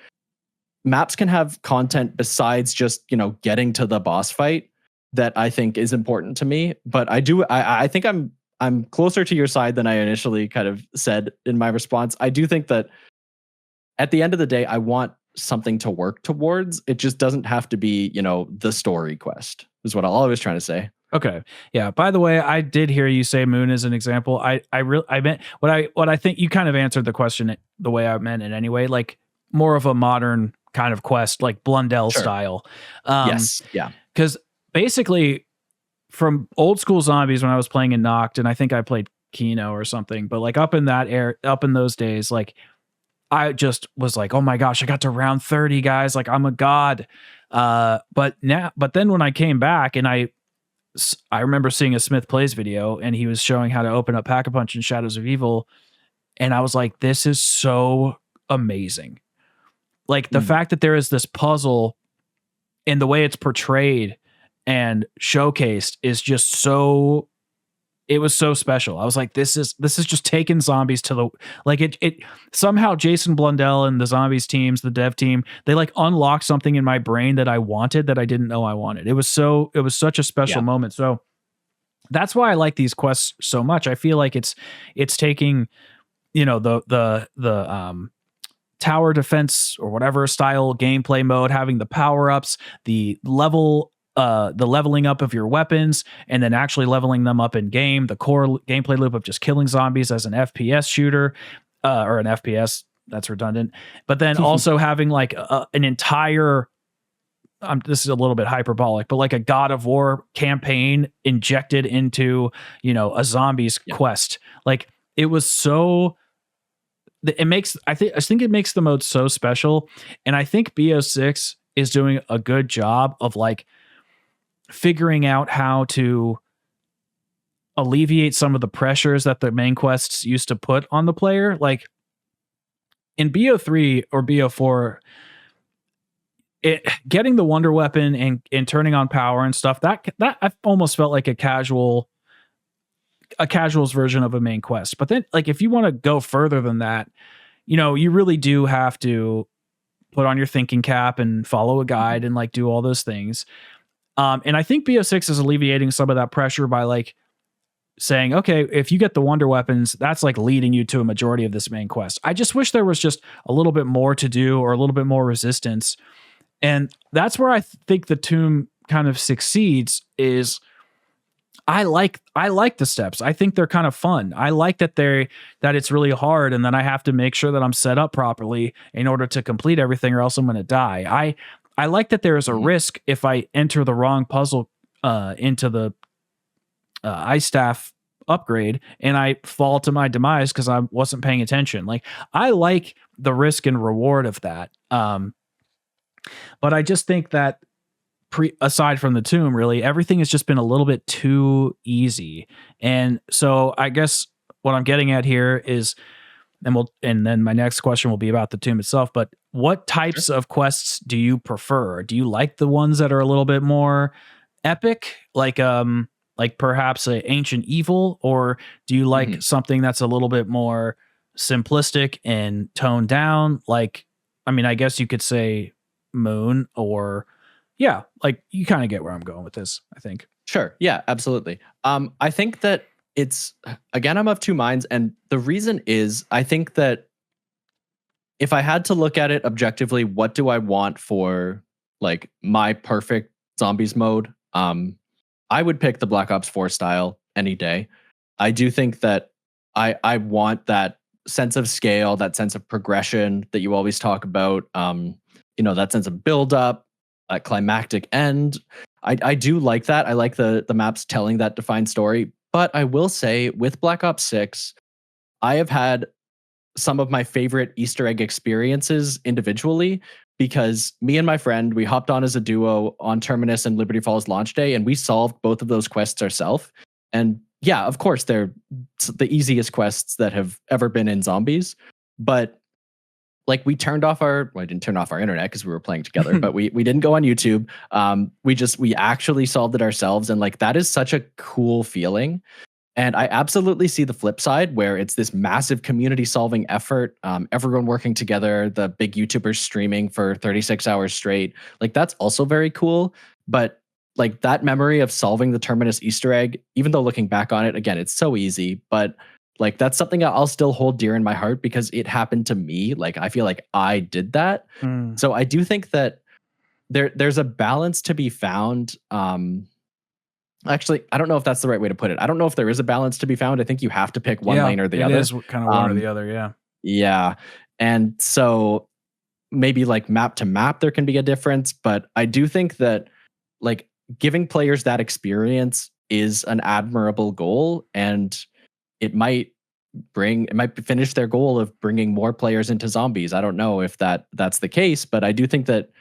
maps can have content besides just, getting to the boss fight that I think is important to me. But I think I'm closer to your side than I initially kind of said in my response. I do think that at the end of the day, I want something to work towards. It just doesn't have to be, the story quest, is what I'm always trying to say. Okay. Yeah. By the way, I did hear you say Moon as an example. I meant what I think you kind of answered the question the way I meant it anyway, like more of a modern kind of quest, like Blundell style. Yes. Yeah. Because basically from old school Zombies, when I was playing in Noct, and I think I played Kino or something, but like up in those days, like I just was like, oh my gosh, I got to round 30, guys. Like I'm a god. But then when I came back and I remember seeing a Smith Plays video and he was showing how to open up Pack-a-Punch in Shadows of Evil. And I was like, this is so amazing. Like the fact that there is this puzzle and the way it's portrayed and showcased is just so, it was so special. I was like, this is just taking Zombies to the, like it somehow Jason Blundell and the Zombies teams, the dev team, they like unlocked something in my brain that I wanted that I didn't know I wanted. It was such a special moment. So that's why I like these quests so much. I feel like it's taking, the tower defense or whatever style gameplay mode, having the power-ups, the leveling up of your weapons, and then actually leveling them up in game, the core gameplay loop of just killing zombies as an FPS shooter, or an FPS, that's redundant. But then also having like an entire, this is a little bit hyperbolic, but like a God of War campaign injected into, a zombies quest. Like it was so, I think it makes the mode so special. And I think BO6 is doing a good job of like figuring out how to alleviate some of the pressures that the main quests used to put on the player. Like in BO3 or BO4, getting the wonder weapon and turning on power and stuff, that I almost felt like a casual's version of a main quest. But then like if you want to go further than that, you really do have to put on your thinking cap and follow a guide and like do all those things. And I think BO6 is alleviating some of that pressure by like saying, okay, if you get the wonder weapons, that's like leading you to a majority of this main quest. I just wish there was just a little bit more to do or a little bit more resistance. And that's where I think the Tomb kind of succeeds is I like the steps. I think they're kind of fun. I like that it's really hard and then I have to make sure that I'm set up properly in order to complete everything or else I'm going to die. I like that there is a risk if I enter the wrong puzzle into the ice staff upgrade and I fall to my demise because I wasn't paying attention. Like I like the risk and reward of that. But I just think that aside from the Tomb, really, everything has just been a little bit too easy. And so I guess what I'm getting at here is, and then my next question will be about the Tomb itself, but what types of quests do you prefer? Do you like the ones that are a little bit more epic, like perhaps a Ancient Evil, or do you like something that's a little bit more simplistic and toned down. Like, I mean, I guess you could say Moon, or yeah, like you kind of get where I'm going with this, I think. Sure. Yeah, absolutely. I think that it's, again, I'm of two minds. And the reason is I think that if I had to look at it objectively, what do I want for like my perfect zombies mode? I would pick the Black Ops 4 style any day. I do think that I want that sense of scale, that sense of progression that you always talk about. That sense of build up, a climactic end. I do like that. I like the maps telling that defined story. But I will say with Black Ops 6, I have had some of my favorite Easter egg experiences individually, because me and my friend, we hopped on as a duo on Terminus and Liberty Falls launch day, and we solved both of those quests ourselves. And yeah, of course, they're the easiest quests that have ever been in Zombies. But like, we turned off I didn't turn off our internet because we were playing together, but we didn't go on YouTube. We actually solved it ourselves. And like, that is such a cool feeling. And I absolutely see the flip side, where it's this massive community solving effort, everyone working together, the big YouTubers streaming for 36 hours straight. Like, that's also very cool. But like, that memory of solving the Terminus Easter egg, even though looking back on it, again, it's so easy, but like, that's something I'll still hold dear in my heart because it happened to me. Like, I feel like I did that. So I do think that there's a balance to be found. Actually, I don't know if that's the right way to put it. I don't know if there is a balance to be found. I think you have to pick one lane or the other. It is kind of one or the other, yeah. Yeah. And so maybe like map to map, there can be a difference. But I do think that like giving players that experience is an admirable goal. And it might finish their goal of bringing more players into Zombies. I don't know if that's the case, but I do think that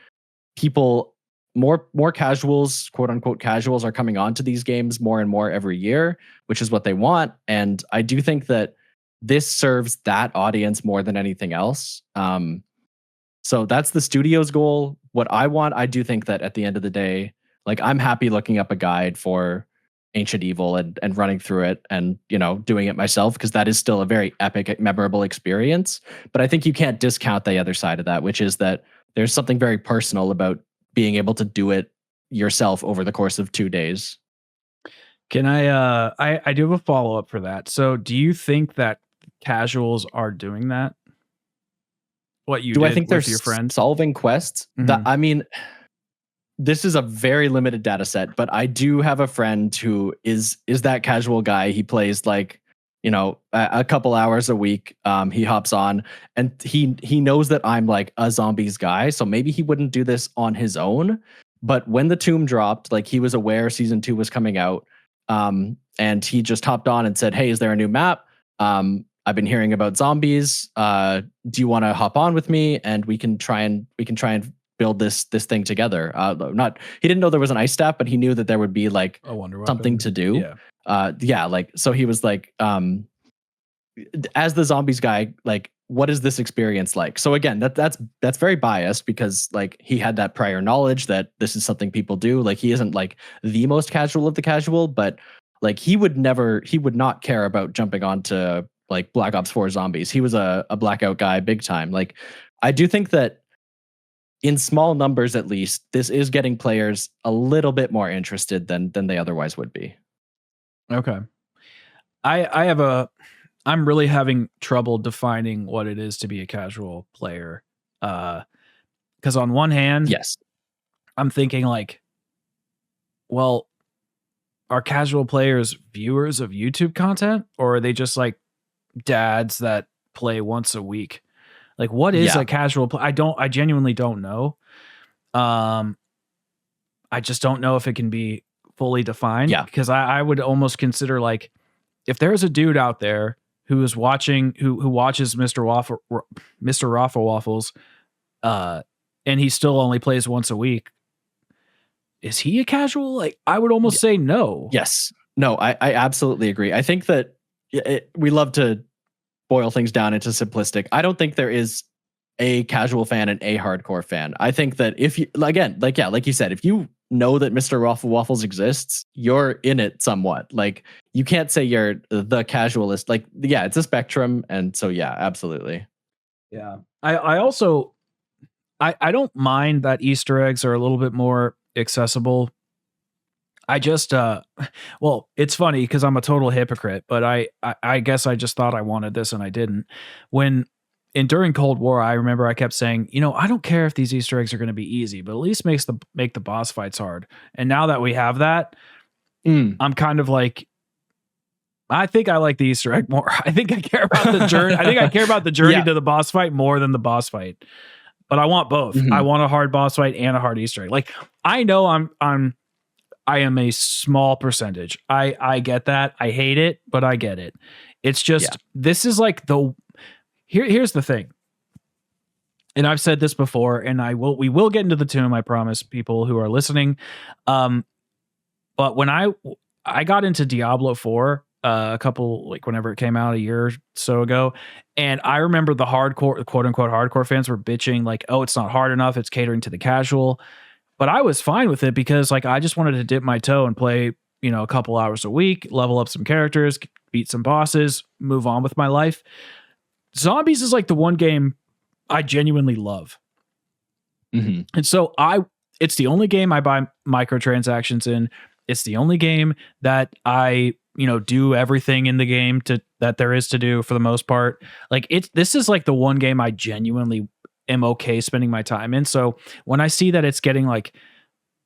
people, more casuals, quote unquote casuals, are coming onto these games more and more every year, which is what they want. And I do think that this serves that audience more than anything else. So that's the studio's goal. What I want, I do think that at the end of the day, like, I'm happy looking up a guide for Ancient Evil and running through it and, doing it myself, because that is still a very epic, memorable experience. But I think you can't discount the other side of that, which is that there's something very personal about being able to do it yourself over the course of 2 days. Can I do have a follow-up for that. So do you think that casuals are doing that? What you do I did think they're with your friend? solving quests? I mean, this is a very limited data set, but I do have a friend who is that casual guy. He plays like, a couple hours a week. He hops on, and he knows that I'm like a Zombies guy, so maybe he wouldn't do this on his own. But when the Tomb dropped, like, he was aware season 2 was coming out, and he just hopped on and said, "Hey, is there a new map? I've been hearing about Zombies. Do you want to hop on with me, and we can try and build this thing together?" He didn't know there was an ice staff, but he knew that there would be like something to do. So he was like, as the Zombies guy, like, what is this experience like? So again, that's very biased, because like, he had that prior knowledge that this is something people do. Like, he isn't like the most casual of the casual, but like, he would not care about jumping onto like Black Ops 4 Zombies. He was a Blackout guy big time. Like, I do think that in small numbers, at least, this is getting players a little bit more interested than they otherwise would be. Okay. I'm really having trouble defining what it is to be a casual player. Because on one hand, yes, I'm thinking like, well, are casual players viewers of YouTube content, or are they just like dads that play once a week? Like, what is a casual play? I genuinely don't know. I just don't know if it can be fully defined. Yeah. Because I would almost consider, like, if there's a dude out there who is watching, who watches Mr. Raffle Waffles, and he still only plays once a week, is he a casual? Like, I would almost say no. Yes. No, I absolutely agree. I think that we love to boil things down into simplistic. I don't think there is a casual fan and a hardcore fan. I think that if you, again, like you said, if you know that Mr. Waffles exists, you're in it somewhat. Like, you can't say you're the casualist. Like, yeah, it's a spectrum, and so yeah, absolutely. Yeah. I also I don't mind that Easter eggs are a little bit more accessible. I just well, it's funny because I'm a total hypocrite, but I guess I just thought I wanted this and I didn't. When and during Cold War, I remember I kept saying, you know, I don't care if these Easter eggs are going to be easy, but at least make the boss fights hard. And now that we have that, I'm kind of like, I think I like the Easter egg more. I think I care about the journey. I think I care about the journey Yeah. to the boss fight more than the boss fight. But I want both. I want a hard boss fight and a hard Easter egg. Like, I know I am a small percentage. I get that. I hate it, but I get it. It's just this is like here's the thing. And I've said this before, and we will get into the tomb, I promise people who are listening. But when I got into Diablo 4 a couple, like whenever it came out a year or so ago, and I remember the hardcore, quote unquote hardcore fans were bitching like, oh, it's not hard enough, it's catering to the casual. But I was fine with it because like I just wanted to dip my toe and play, you know, a couple hours a week, level up some characters, beat some bosses, move on with my life. Zombies is like the one game I genuinely love. And so it's the only game I buy microtransactions in. It's the only game that I, you know, do everything in the game that there is to do for the most part. Like this is like the one game I genuinely am okay spending my time in. So when I see that it's getting like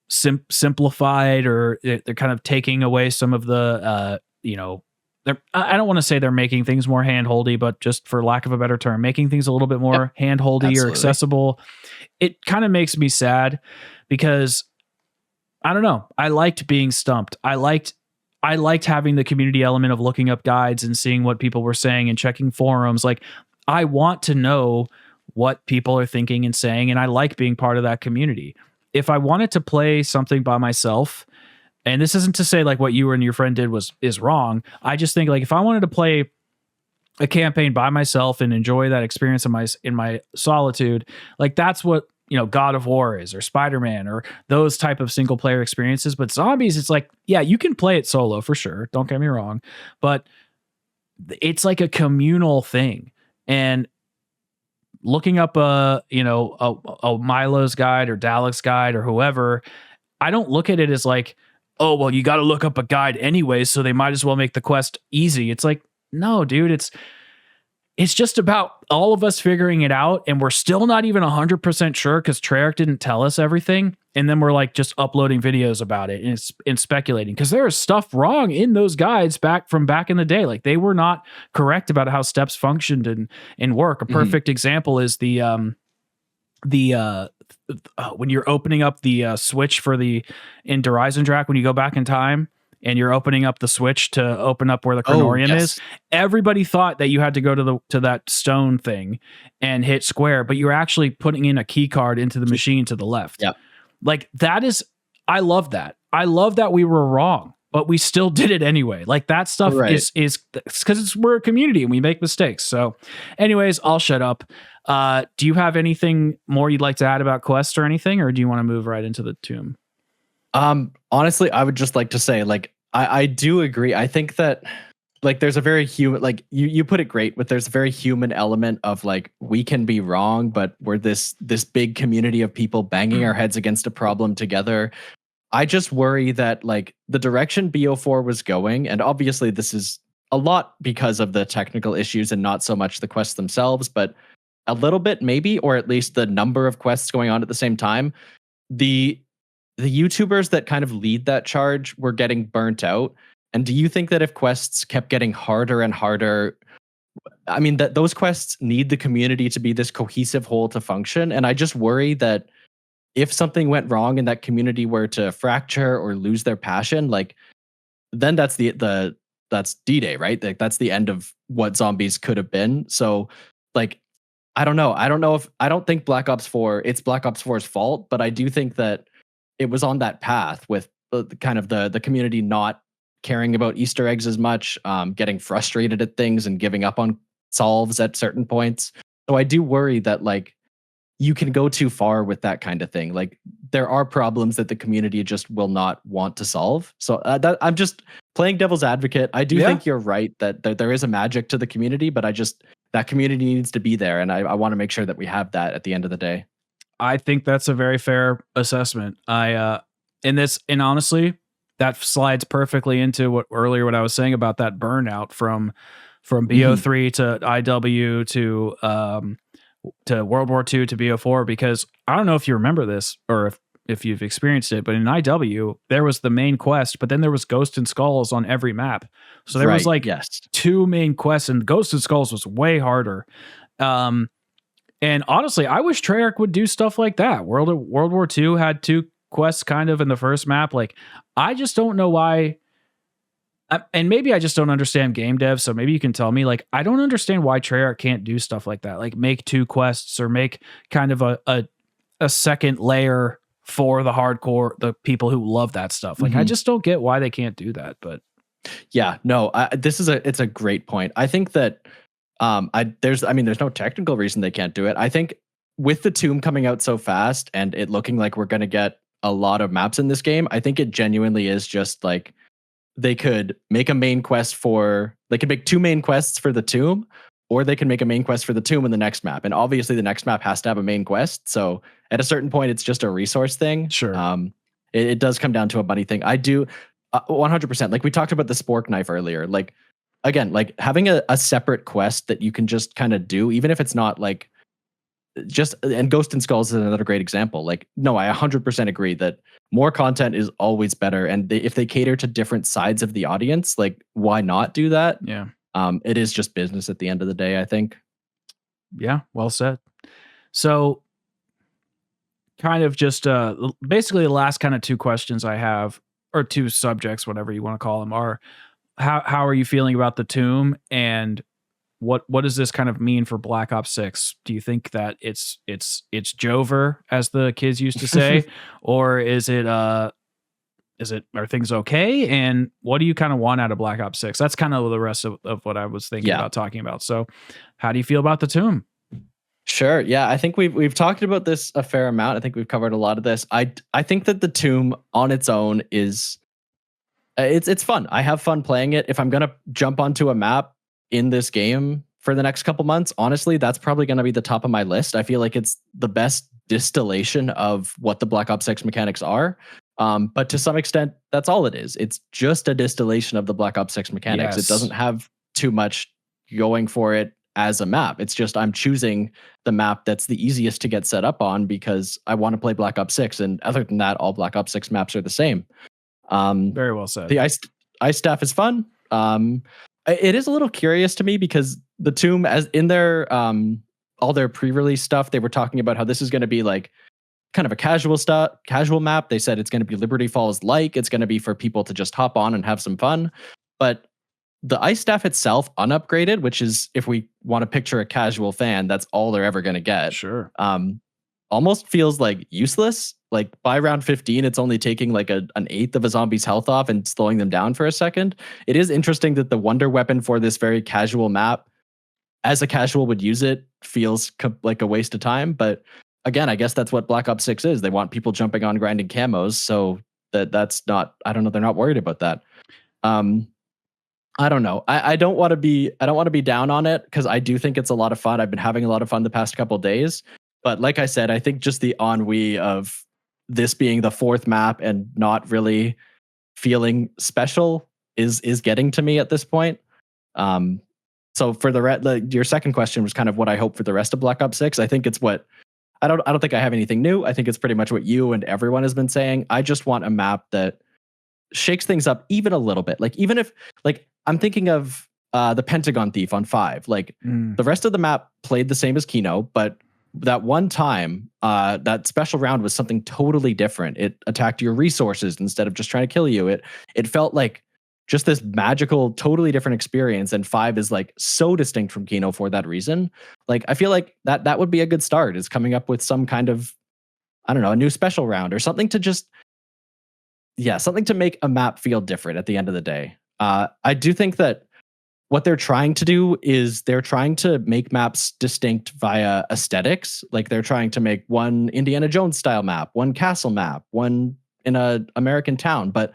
simplified or they're kind of taking away some of the, you know, I don't want to say they're making things more handholdy, but just for lack of a better term, making things a little bit more handholdy or accessible. It kind of makes me sad because I don't know. I liked being stumped. I liked having the community element of looking up guides and seeing what people were saying and checking forums. Like, I want to know what people are thinking and saying, and I like being part of that community. If I wanted to play something by myself, and this isn't to say like what you and your friend did is wrong. I just think like if I wanted to play a campaign by myself and enjoy that experience in my solitude, like that's what, you know, God of War is, or Spider-Man, or those type of single player experiences. But Zombies, it's like, yeah, you can play it solo for sure. Don't get me wrong, but it's like a communal thing. And looking up a Milo's guide or Dalek's guide or whoever, I don't look at it as like, oh, well, you got to look up a guide anyway, so they might as well make the quest easy. It's like, no, dude, it's just about all of us figuring it out, and we're still not even 100% sure because Treyarch didn't tell us everything, and then we're like just uploading videos about it and speculating because there is stuff wrong in those guides back in the day. Like, they were not correct about how steps functioned and work. A perfect example is the when you're opening up the switch for in Dreisendrach, when you go back in time and you're opening up the switch to open up where the Chronorium is, everybody thought that you had to go to that stone thing and hit square, but you're actually putting in a key card into the machine to the left. Yeah. Like, I love that. I love that we were wrong, but we still did it anyway. Like, that stuff is because we're a community and we make mistakes. So anyways, I'll shut up. Do you have anything more you'd like to add about quests or anything, or do you want to move right into the tomb? Honestly, I would just like to say, like, I do agree. I think that, like, there's a very human, like you put it great, but there's a very human element of like, we can be wrong, but we're this big community of people banging our heads against a problem together. I just worry that like the direction BO4 was going, and obviously this is a lot because of the technical issues and not so much the quests themselves, but a little bit maybe, or at least the number of quests going on at the same time. The YouTubers that kind of lead that charge were getting burnt out. And do you think that if quests kept getting harder and harder, I mean, that those quests need the community to be this cohesive whole to function? And I just worry that if something went wrong and that community were to fracture or lose their passion, like, then that's that's D-Day, right? Like, that's the end of what Zombies could have been. So, like, I don't know. I don't think Black Ops 4, it's Black Ops 4's fault, but I do think that it was on that path with the community not caring about Easter eggs as much, getting frustrated at things and giving up on solves at certain points. So I do worry that, like, you can go too far with that kind of thing. Like there are problems that the community just will not want to solve. So that I'm just playing devil's advocate. I do think you're right that there is a magic to the community, but that community needs to be there, and I want to make sure that we have that at the end of the day. I think that's a very fair assessment. And honestly, that slides perfectly into what I was saying about that burnout from BO3 to IW to World War II to BO4, because I don't know if you remember this or if you've experienced it, but in IW there was the main quest, but then there was Ghost and Skulls on every map. So there was like two main quests, and Ghost and Skulls was way harder. And honestly, I wish Treyarch would do stuff like that. World War II had two quests kind of in the first map. Like, I just don't know why. And maybe I just don't understand game dev, so maybe you can tell me. Like, I don't understand why Treyarch can't do stuff like that. Like, make two quests or make kind of a second layer for the people who love that stuff. Like, I just don't get why they can't do that. But yeah, no, it's a great point. I think that there's no technical reason they can't do it. I think with the Tomb coming out so fast and it looking like we're going to get a lot of maps in this game, I think it genuinely is just like they could make a main quest they could make two main quests for the Tomb, or they can make a main quest for the Tomb in the next map. And obviously the next map has to have a main quest. So at a certain point, it's just a resource thing. Sure. It does come down to a money thing. I do 100%. Like we talked about the spork knife earlier. Like, again, like having a separate quest that you can just kind of do, even if it's not like and Ghost and Skulls is another great example. Like, no, I 100% agree that more content is always better. And if they cater to different sides of the audience, like why not do that? Yeah. It is just business at the end of the day, I think. Yeah, well said. So kind of just basically the last kind of two questions I have, or two subjects, whatever you want to call them, are how are you feeling about the Tomb, and what does this kind of mean for Black Ops 6? Do you think that it's Jover, as the kids used to say, or is it are things okay? And what do you kind of want out of Black Ops 6? That's kind of the rest of what I was thinking about talking about. So how do you feel about the Tomb? Sure. Yeah, I think we've talked about this a fair amount. I think we've covered a lot of this. I think that the Tomb on its own is it's fun. I have fun playing it. If I'm gonna jump onto a map in this game for the next couple months, honestly, that's probably going to be the top of my list. I feel like it's the best distillation of what the Black Ops 6 mechanics are. But to some extent, that's all it is. It's just a distillation of the Black Ops 6 mechanics. Yes. It doesn't have too much going for it as a map. It's just I'm choosing the map that's the easiest to get set up on because I want to play Black Ops 6. And other than that, all Black Ops 6 maps are the same. Very well said. The ice staff is fun. It is a little curious to me because the Tomb, as in their all their pre-release stuff, they were talking about how this is going to be like kind of a casual map. They said it's going to be Liberty Falls like. It's going to be for people to just hop on and have some fun. But the ice staff itself, unupgraded, which is, if we want to picture a casual fan, that's all they're ever going to get. Sure. Almost feels like useless. Like by round 15, it's only taking like an eighth of a zombie's health off and slowing them down for a second. It is interesting that the wonder weapon for this very casual map, as a casual would use it, feels like a waste of time. But again, I guess that's what Black Ops 6 is. They want people jumping on grinding camos, so that's not, I don't know, they're not worried about that. I don't know. I don't want to be down on it because I do think it's a lot of fun. I've been having a lot of fun the past couple of days. But like I said, I think just the ennui of this being the fourth map and not really feeling special is getting to me at this point. So for your second question was kind of what I hope for the rest of Black Ops 6. I think it's what I don't think I have anything new. I think it's pretty much what you and everyone has been saying. I just want a map that shakes things up even a little bit. Like even if I'm thinking of the Pentagon Thief on 5. Like the rest of the map played the same as Kino, but that one time, that special round was something totally different. It attacked your resources instead of just trying to kill you. It felt like just this magical, totally different experience. And 5 is like so distinct from Kino for that reason. Like I feel like that would be a good start, is coming up with some kind of, I don't know, a new special round or something to just, something to make a map feel different at the end of the day. I do think that what they're trying to do is they're trying to make maps distinct via aesthetics. Like they're trying to make one Indiana Jones style map, one castle map, one in a American town. But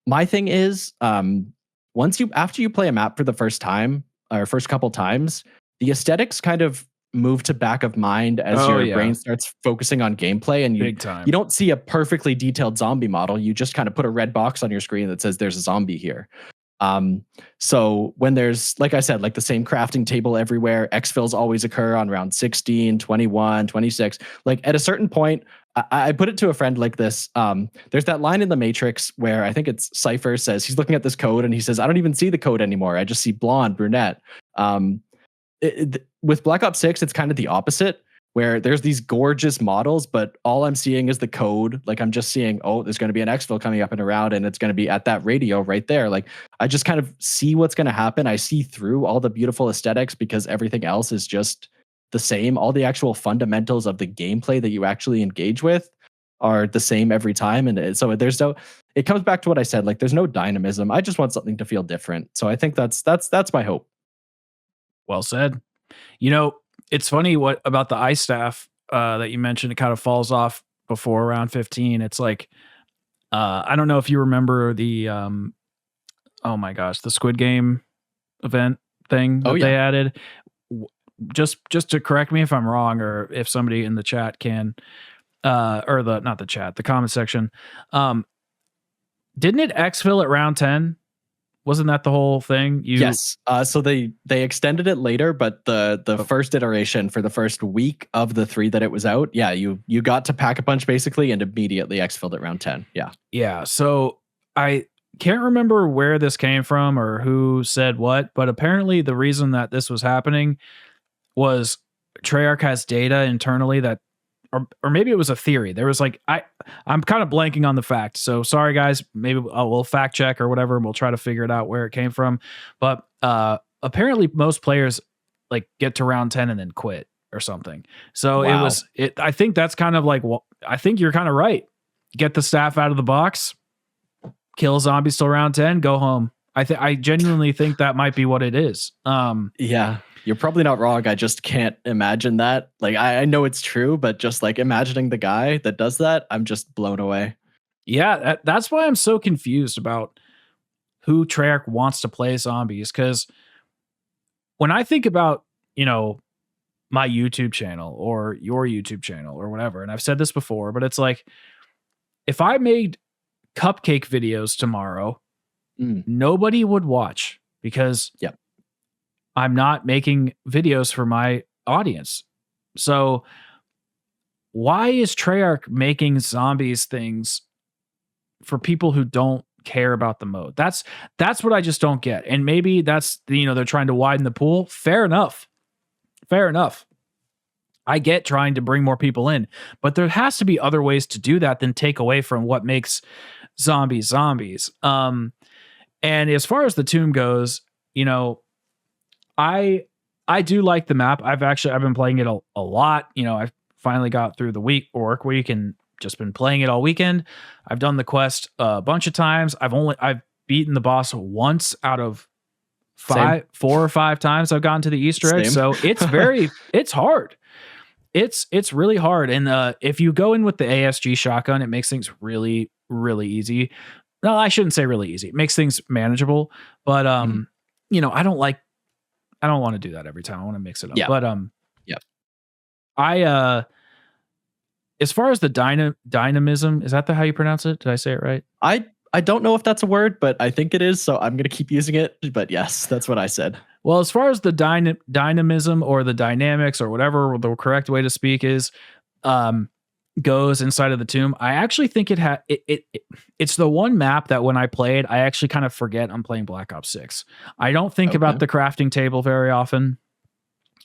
my thing is, after you play a map for the first time or first couple times, the aesthetics kind of move to back of mind as your brain starts focusing on gameplay, and you don't see a perfectly detailed zombie model. You just kind of put a red box on your screen that says there's a zombie here. So when there's, like I said, like the same crafting table everywhere, exfils always occur on round 16, 21, 26. Like at a certain point, I put it to a friend like this. There's that line in the Matrix where I think it's Cypher says he's looking at this code and he says, I don't even see the code anymore. I just see blonde, brunette. With Black Ops 6, it's kind of the opposite, where there's these gorgeous models, but all I'm seeing is the code. Like I'm just seeing, oh, there's going to be an exfil coming up and around, and it's going to be at that radio right there. Like I just kind of see what's going to happen. I see through all the beautiful aesthetics because everything else is just the same. All the actual fundamentals of the gameplay that you actually engage with are the same every time. And so it comes back to what I said, like there's no dynamism. I just want something to feel different. So I think that's my hope. Well said. You know, it's funny what about the ice staff that you mentioned. It kind of falls off before round 15. It's like, I don't know if you remember the, oh my gosh, the Squid Game event thing that they added. Just to correct me if I'm wrong, or if somebody in the chat can, or not the chat, the comment section. Didn't it exfil at round 10? Wasn't that the whole thing? Yes. So they extended it later, but the first iteration for the first week of the 3 that it was out, you got to pack a punch basically and immediately exfilled at round 10. Yeah. Yeah. So I can't remember where this came from or who said what, but apparently the reason that this was happening was Treyarch has data internally that, or maybe it was a theory. There was like, I'm kind of blanking on the fact. So sorry guys, maybe we'll fact check or whatever, and we'll try to figure it out where it came from. But apparently most players like get to round 10 and then quit or something. So I think that's kind of like, well, I think you're kind of right. Get the staff out of the box, kill zombies till round 10, go home. I genuinely think that might be what it is. Yeah. You're probably not wrong. I just can't imagine that. Like, I know it's true, but just like imagining the guy that does that, I'm just blown away. Yeah, that's why I'm so confused about who Treyarch wants to play zombies. Because when I think about, my YouTube channel or your YouTube channel or whatever, and I've said this before, but it's like, if I made cupcake videos tomorrow, nobody would watch because I'm not making videos for my audience. So why is Treyarch making zombies things for people who don't care about the mode? That's what I just don't get. And maybe that's, they're trying to widen the pool. Fair enough. I get trying to bring more people in, but there has to be other ways to do that than take away from what makes zombies. And as far as the tomb goes, I do like the map. I've been playing it a lot. I've finally got through the work week and just been playing it all weekend. I've done the quest a bunch of times. I've beaten the boss once out of 4 or 5 times I've gotten to the Easter egg. So it's it's hard. It's really hard. And if you go in with the ASG shotgun, it makes things really, really easy. No, I shouldn't say really easy. It makes things manageable. But I don't want to do that every time. I want to mix it up. Yeah. But as far as the dynamism, is that how you pronounce it? Did I say it right? I don't know if that's a word, but I think it is, so I'm going to keep using it. But yes, that's what I said. Well, as far as the dynamism or the dynamics or whatever the correct way to speak is, goes inside of the tomb, I actually think it's the one map that when I play it, I actually kind of forget I'm playing Black Ops 6. I don't think about the crafting table very often.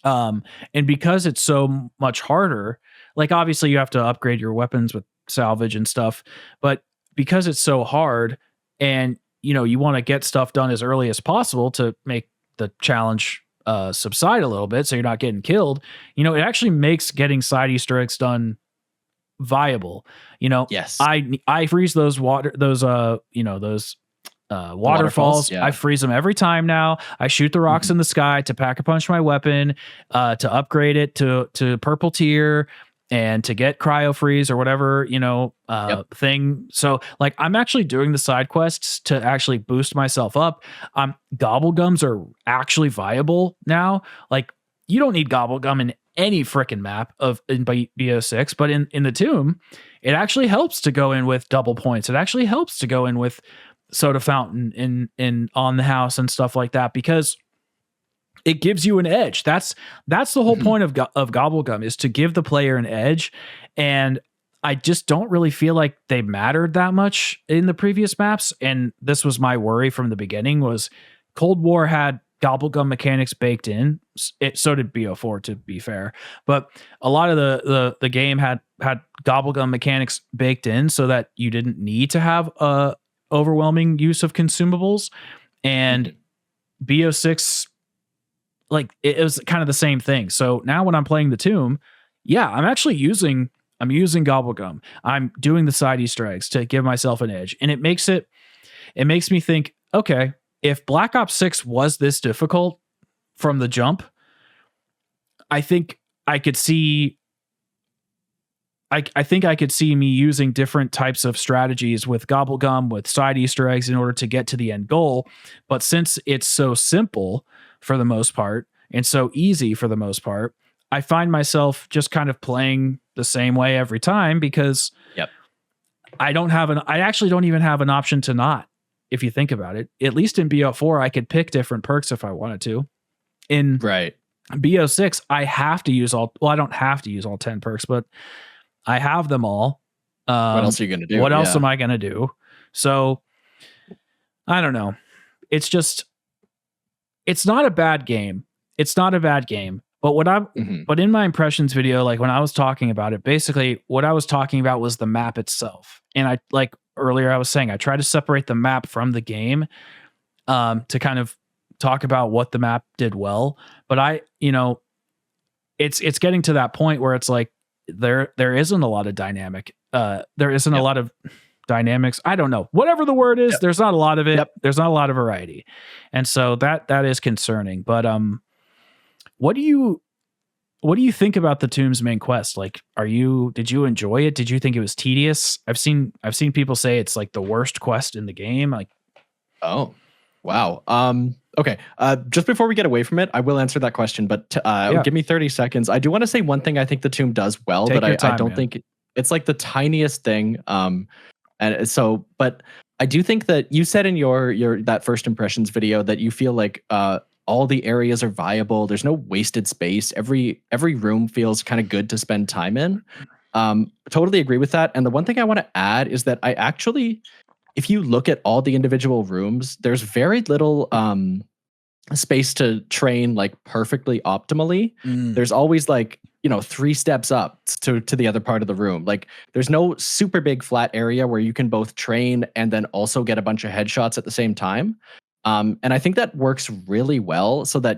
And because it's so much harder, like obviously you have to upgrade your weapons with salvage and stuff, but because it's so hard and you want to get stuff done as early as possible to make the challenge subside a little bit so you're not getting killed, it actually makes getting side Easter eggs done viable. Yes. I freeze those waterfalls. Yeah. I freeze them every time now. I shoot the rocks in the sky to pack a punch my weapon, to upgrade it to purple tier and to get cryo freeze or whatever, thing. So like I'm actually doing the side quests to actually boost myself up. Gobblegums are actually viable now. Like you don't need gobblegum in any freaking map in BO6, but in the Tomb, it actually helps to go in with double points. It actually helps to go in with soda fountain in on the house and stuff like that, because it gives you an edge. That's the whole point of gobblegum, is to give the player an edge. And I just don't really feel like they mattered that much in the previous maps. And this was my worry from the beginning, was Cold War had gobblegum mechanics baked in. So did BO4, to be fair. But a lot of the game had gobblegum mechanics baked in so that you didn't need to have a overwhelming use of consumables. And BO6, like it was kind of the same thing. So now when I'm playing the Tomb, yeah, I'm using gobblegum. I'm doing the side Easter eggs to give myself an edge. And it makes me think, okay, if Black Ops 6 was this difficult from the jump, I think I could see me using different types of strategies with gobblegum, with side Easter eggs, in order to get to the end goal. But since it's so simple for the most part and so easy for the most part, I find myself just kind of playing the same way every time, because I actually don't even have an option to not, if you think about it. At least in BO4, I could pick different perks if I wanted to. In BO6, I have to use I don't have to use all 10 perks, but I have them all. What else are you going to do? What else am I going to do? So I don't know. It's not a bad game. It's not a bad game. But but in my impressions video, like when I was talking about it, basically what I was talking about was the map itself. And I, like earlier I was saying, I try to separate the map from the game, to kind of talk about what the map did well. But it's getting to that point where it's like, there isn't a lot of dynamic. There isn't a lot of dynamics. I don't know. Whatever the word is, there's not a lot of it. There's not a lot of variety. And so that is concerning. But what do you think about the Tomb's main quest? Like, did you enjoy it? Did you think it was tedious? I've seen people say it's like the worst quest in the game. Like, oh, wow. Okay. Just before we get away from it, I will answer that question, but give me 30 seconds. I do want to say one thing I think the Tomb does well, but I don't think it's like the tiniest thing. And so, but I do think that you said in your that first impressions video that you feel like all the areas are viable. There's no wasted space. Every room feels kind of good to spend time in. Totally agree with that. And the one thing I want to add is that I actually, if you look at all the individual rooms, there's very little space to train like perfectly optimally. There's always like, 3 steps up to the other part of the room. Like there's no super big flat area where you can both train and then also get a bunch of headshots at the same time. And I think that works really well, so that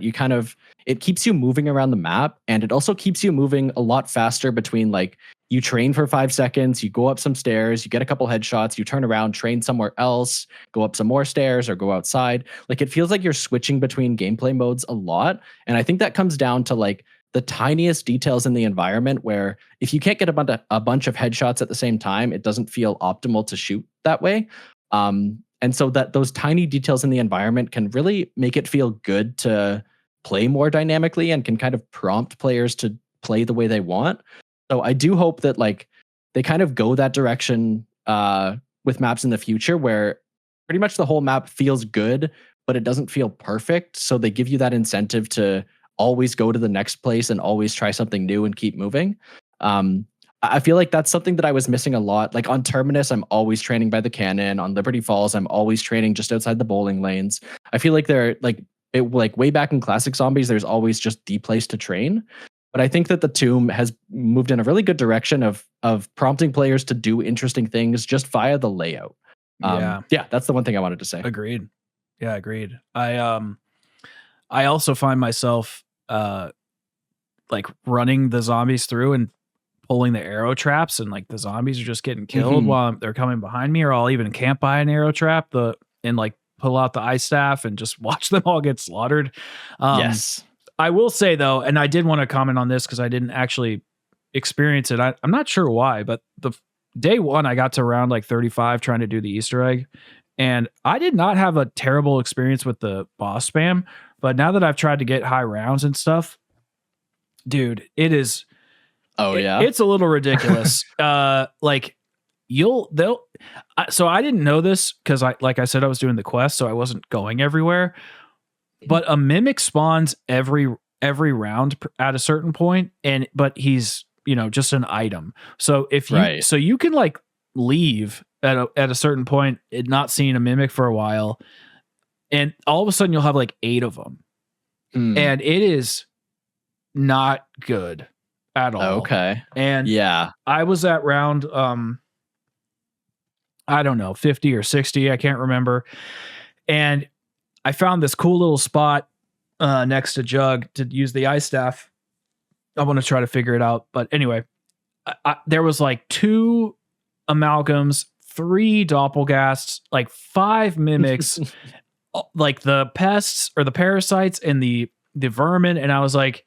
it keeps you moving around the map, and it also keeps you moving a lot faster between, like, you train for 5 seconds, you go up some stairs, you get a couple headshots, you turn around, train somewhere else, go up some more stairs or go outside. Like it feels like you're switching between gameplay modes a lot. And I think that comes down to like the tiniest details in the environment, where if you can't get a bunch of headshots at the same time, it doesn't feel optimal to shoot that way. And so that those tiny details in the environment can really make it feel good to play more dynamically, and can kind of prompt players to play the way they want. So I do hope that like they kind of go that direction with maps in the future, where pretty much the whole map feels good, but it doesn't feel perfect. So they give you that incentive to always go to the next place and always try something new and keep moving. I feel like that's something that I was missing a lot. Like on Terminus, I'm always training by the cannon. On Liberty Falls, I'm always training just outside the bowling lanes. I feel like they're like way back in classic Zombies, there's always just the place to train. But I think that the Tomb has moved in a really good direction of prompting players to do interesting things just via the layout. Yeah, that's the one thing I wanted to say. Agreed. Yeah, agreed. I also find myself like running the zombies through and pulling the arrow traps, and like the zombies are just getting killed while they're coming behind me, or I'll even camp by an arrow trap. and like pull out the ice staff and just watch them all get slaughtered. Yes. I will say though, and I did want to comment on this because I didn't actually experience it. I'm not sure why, but the day one I got to around like 35 trying to do the Easter egg, and I did not have a terrible experience with the boss spam. But now that I've tried to get high rounds and stuff, dude, it is. It's a little ridiculous. Like so I didn't know this because like I said, I was doing the quest, so I wasn't going everywhere. But a mimic spawns every round at a certain point, but he's just an item. So if you so you can like leave at a certain point and not seeing a mimic for a while, and all of a sudden you'll have like 8 of them, and it is not good at all. Okay. And I was at round I don't know, 50 or 60, I can't remember, and I found this cool little spot next to Jug to use the ice staff. I want to try to figure it out. But anyway, there was like 2 amalgams, 3 doppelgasts, like 5 mimics, like the pests or the parasites and the vermin. And I was like,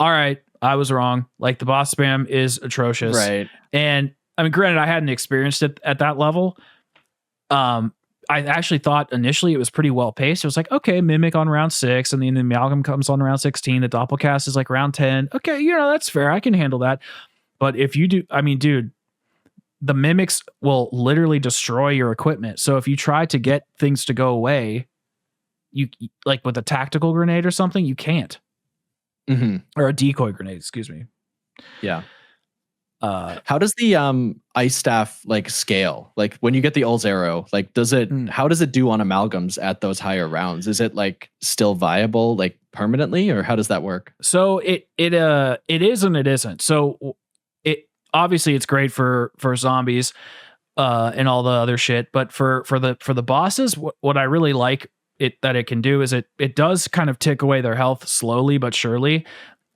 all right, I was wrong. Like the boss spam is atrocious. Right. And I mean, granted, I hadn't experienced it at that level. I actually thought initially it was pretty well paced. It was like, okay, mimic on round 6, and then the amalgam comes on round 16. The doppelcast is like round 10. Okay, that's fair. I can handle that. But if you do, I mean, dude, the mimics will literally destroy your equipment. So if you try to get things to go away, you like with a tactical grenade or something, you can't. Or a decoy grenade, excuse me. Yeah. How does the ice staff like scale? Like when you get the Ul's arrow, like how does it do on amalgams at those higher rounds? Is it like still viable like permanently, or how does that work? So it is and it isn't. So it obviously it's great for zombies and all the other shit, but for the bosses, what I really like that it can do is it does kind of tick away their health slowly but surely.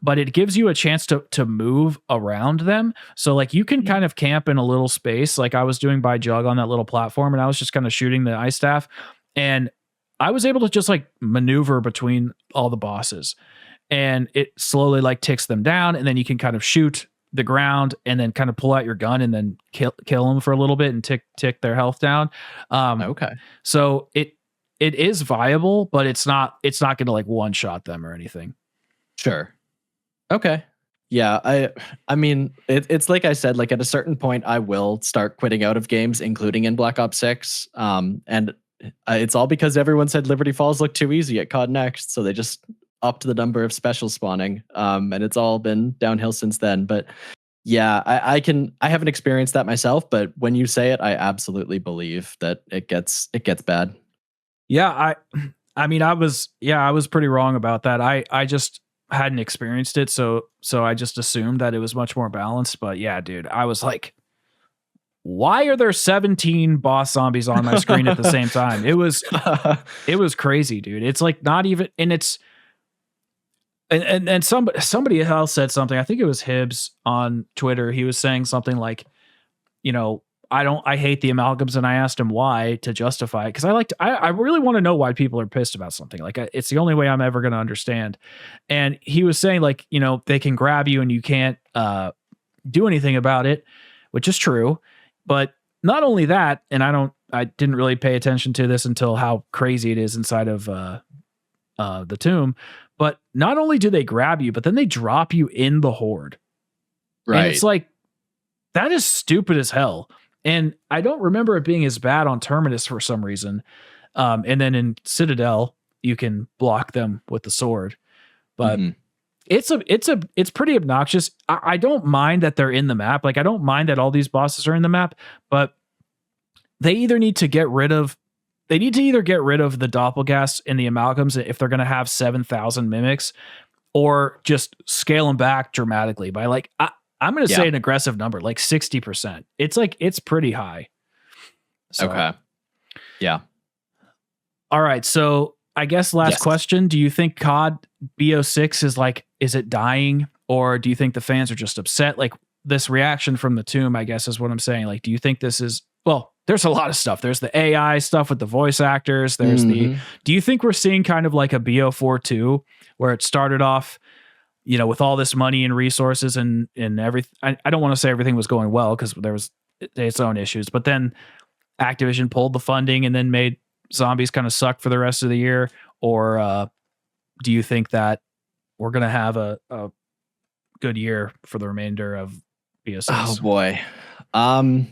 But it gives you a chance to move around them. So like you can kind of camp in a little space like I was doing by Jug on that little platform, and I was just kind of shooting the ice staff, and I was able to just like maneuver between all the bosses, and it slowly like ticks them down, and then you can kind of shoot the ground and then kind of pull out your gun and then kill them for a little bit and tick their health down. Okay. So it is viable, but it's not going to like one shot them or anything. Sure. Okay. Yeah, I mean, it's like I said, like at a certain point, I will start quitting out of games, including in Black Ops 6. And it's all because everyone said Liberty Falls looked too easy at COD Next, so they just upped the number of special spawning. And it's all been downhill since then. But yeah, I haven't experienced that myself, but when you say it, I absolutely believe that it gets bad. Yeah, I mean, I was pretty wrong about that. I just hadn't experienced it, so I just assumed that it was much more balanced. But yeah, dude, I was like, why are there 17 boss zombies on my screen at the same time? It was crazy, dude. It's like not even, and it's and somebody else said something. I think it was Hibbs on Twitter. He was saying something like, I hate the amalgams, and I asked him why to justify it, because I really want to know why people are pissed about something. Like it's the only way I'm ever going to understand. And he was saying like, they can grab you and you can't do anything about it, which is true. But not only that, and I didn't really pay attention to this until how crazy it is inside of the tomb. But not only do they grab you, but then they drop you in the horde. Right. And it's like, that is stupid as hell. And I don't remember it being as bad on Terminus for some reason. And then in Citadel, you can block them with the sword. But it's pretty obnoxious. I don't mind that they're in the map. Like I don't mind that all these bosses are in the map, but they either need to get rid of the doppelgasts and the amalgams if they're going to have 7,000 mimics, or just scale them back dramatically by like, I'm going to say an aggressive number, like 60%. It's pretty high. So, okay. Yeah. All right. So I guess last question. Do you think COD BO6 is it dying, or do you think the fans are just upset? Like this reaction from the tomb, I guess is what I'm saying. Like, do you think this is, well, there's a lot of stuff. There's the AI stuff with the voice actors. There's Mhm. do you think we're seeing kind of like a BO4 2 where it started off, with all this money and resources and everything? I don't want to say everything was going well because there was its own issues, but then Activision pulled the funding and then made Zombies kind of suck for the rest of the year. Or do you think that we're going to have a good year for the remainder of BO6? Oh boy. I'm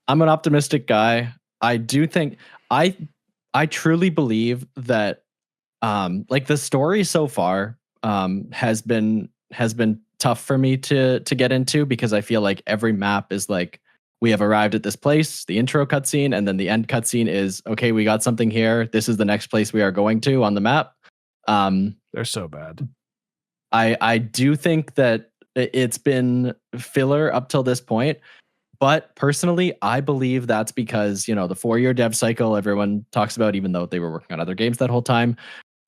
an optimistic guy. I do think I truly believe that like the story so far has been tough for me to get into, because I feel like every map is like, we have arrived at this place, the intro cutscene, and then the end cutscene is, okay, we got something here. This is the next place we are going to on the map. They're so bad. I do think that it's been filler up till this point. But personally, I believe that's because, the 4-year dev cycle everyone talks about, even though they were working on other games that whole time,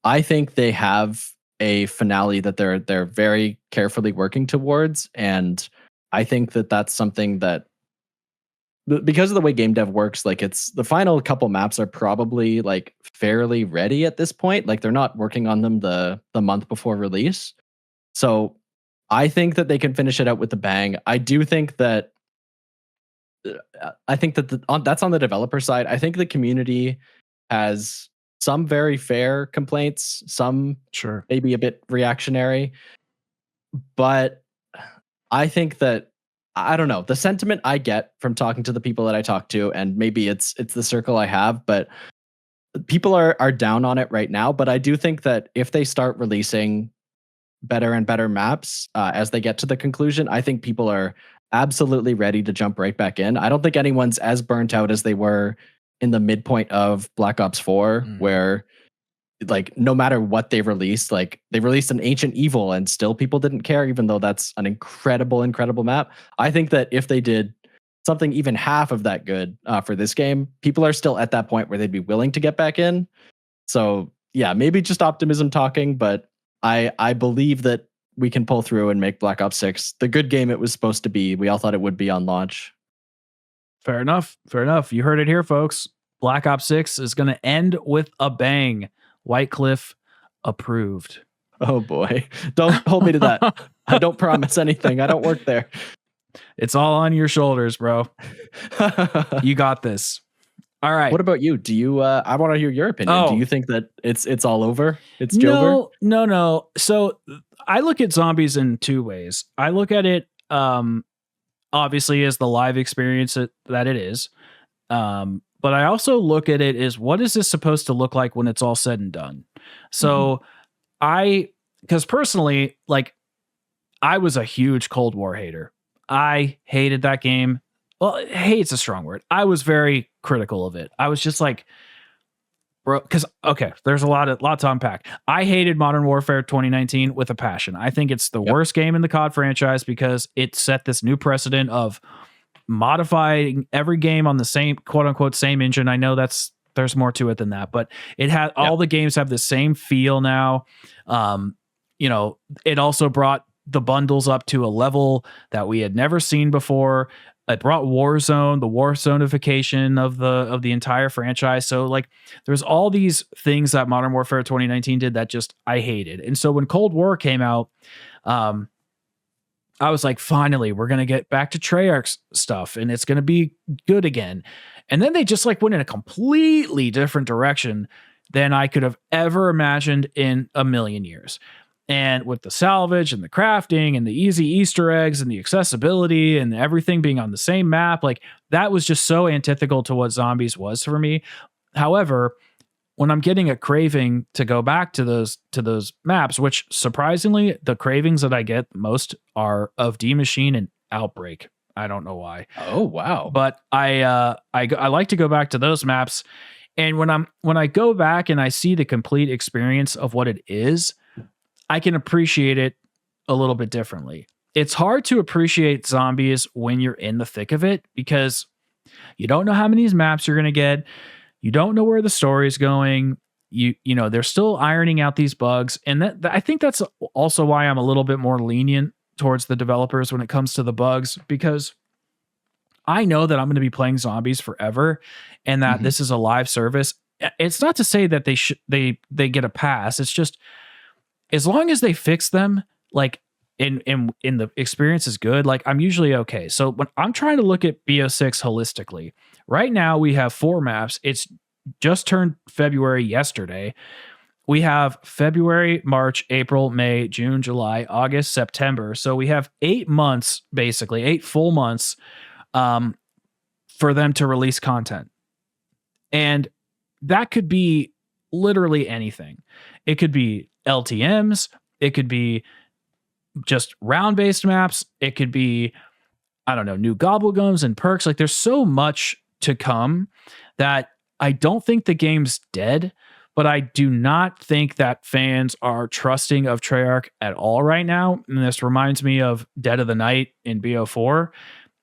I think they have a finale that they're very carefully working towards. And I think that that's something that, because of the way game dev works, like it's the final couple maps are probably like fairly ready at this point. Like they're not working on them the month before release. So I think that they can finish it out with a bang. I do think that that's on the developer side. I think the community has some very fair complaints, some Sure. maybe a bit reactionary, but I think that, I don't know, the sentiment I get from talking to the people that I talk to, and maybe it's the circle I have, but people are down on it right now. But I do think that if they start releasing better and better maps as they get to the conclusion, I think people are absolutely ready to jump right back in. I don't think anyone's as burnt out as they were in the midpoint of Black Ops 4, where like no matter what they released, like they released an Ancient Evil and still people didn't care, even though that's an incredible map. I think that if they did something even half of that good for this game, people are still at that point where they'd be willing to get back in. So yeah, maybe just optimism talking, but I believe that we can pull through and make Black Ops 6 the good game it was supposed to be. We all thought it would be on launch. Fair enough. You heard it here, folks. Black Ops 6 is going to end with a bang. Whitecliff approved. Oh boy. Don't hold me to that. I don't promise anything. I don't work there. It's all on your shoulders, bro. You got this. All right. What about you? Do you I want to hear your opinion. Do you think that it's all over? It's Jover? No. So I look at Zombies in two ways. I look at it obviously as the live experience that it is. But I also look at it as, what is this supposed to look like when it's all said and done? So because personally, like, I was a huge Cold War hater. I hated that game. Well, hate's a strong word. I was very critical of it. I was just like, bro, because there's a lot to unpack. I hated Modern Warfare 2019 with a passion. I think it's the worst game in the COD franchise because it set this new precedent of modifying every game on the same quote unquote same engine. I know there's more to it than that, but it had all the games have the same feel now. It also brought the bundles up to a level that we had never seen before. It brought Warzone, the Warzone-ification of the entire franchise. So like there's all these things that Modern Warfare 2019 did that just I hated. And so when Cold War came out, I was like, finally, we're going to get back to Treyarch's stuff and it's going to be good again. And then they just like went in a completely different direction than I could have ever imagined in a million years. And with the salvage and the crafting and the easy Easter eggs and the accessibility and everything being on the same map, like that was just so antithetical to what Zombies was for me. However, when I'm getting a craving to go back to those maps, which surprisingly, the cravings that I get most are of D Machine and Outbreak. I don't know why. Oh wow! But I like to go back to those maps, and when I go back and I see the complete experience of what it is, I can appreciate it a little bit differently. It's hard to appreciate Zombies when you're in the thick of it because you don't know how many maps you're going to get. You don't know where the story's going. You know, they're still ironing out these bugs. And that I think that's also why I'm a little bit more lenient towards the developers when it comes to the bugs, because I know that I'm going to be playing zombies forever, and that this is a live service. It's not to say that they get a pass. It's just as long as they fix them, like in the experience is good, like I'm usually okay. So when I'm trying to look at BO6 holistically, right now we have 4 maps. It's just turned February yesterday. We have February, March, April, May, June, July, August, September. So we have 8 months, basically 8 full months, for them to release content. And that could be literally anything. It could be LTMs. It could be just round-based maps. It could be, I don't know, new gobblegums and perks. Like there's so much to come that I don't think the game's dead, but I do not think that fans are trusting of Treyarch at all right now. And this reminds me of Dead of the Night in BO4.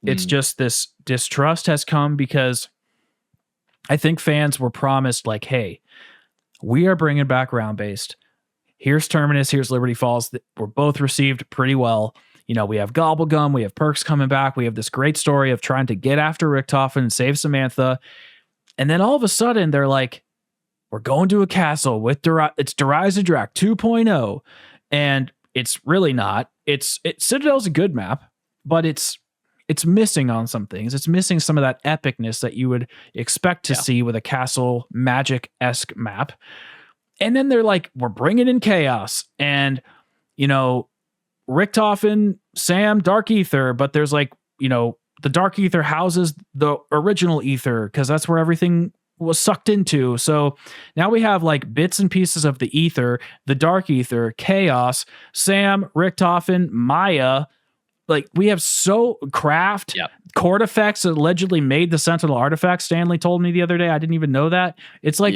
It's just this distrust has come because I think fans were promised like, hey, we are bringing back round-based. Here's Terminus, here's Liberty Falls. Were both received pretty well. You know, we have Gobblegum, we have Perks coming back. We have this great story of trying to get after Richtofen and save Samantha. And then all of a sudden they're like, we're going to a castle with it's Derize Drak 2.0. And it's really not. Citadel's a good map, but it's missing on some things. It's missing some of that epicness that you would expect to see with a castle magic-esque map. And then they're like, we're bringing in chaos and, you know, Richtofen, Sam, Dark Ether, but there's like, you know, the Dark Ether houses the original Ether because that's where everything was sucked into. So now we have like bits and pieces of the Ether, the Dark Ether, Chaos, Sam, Richtofen, Maya. Like we have Craft, Court effects that allegedly made the Sentinel artifact. Stanley told me the other day. I didn't even know that. It's like,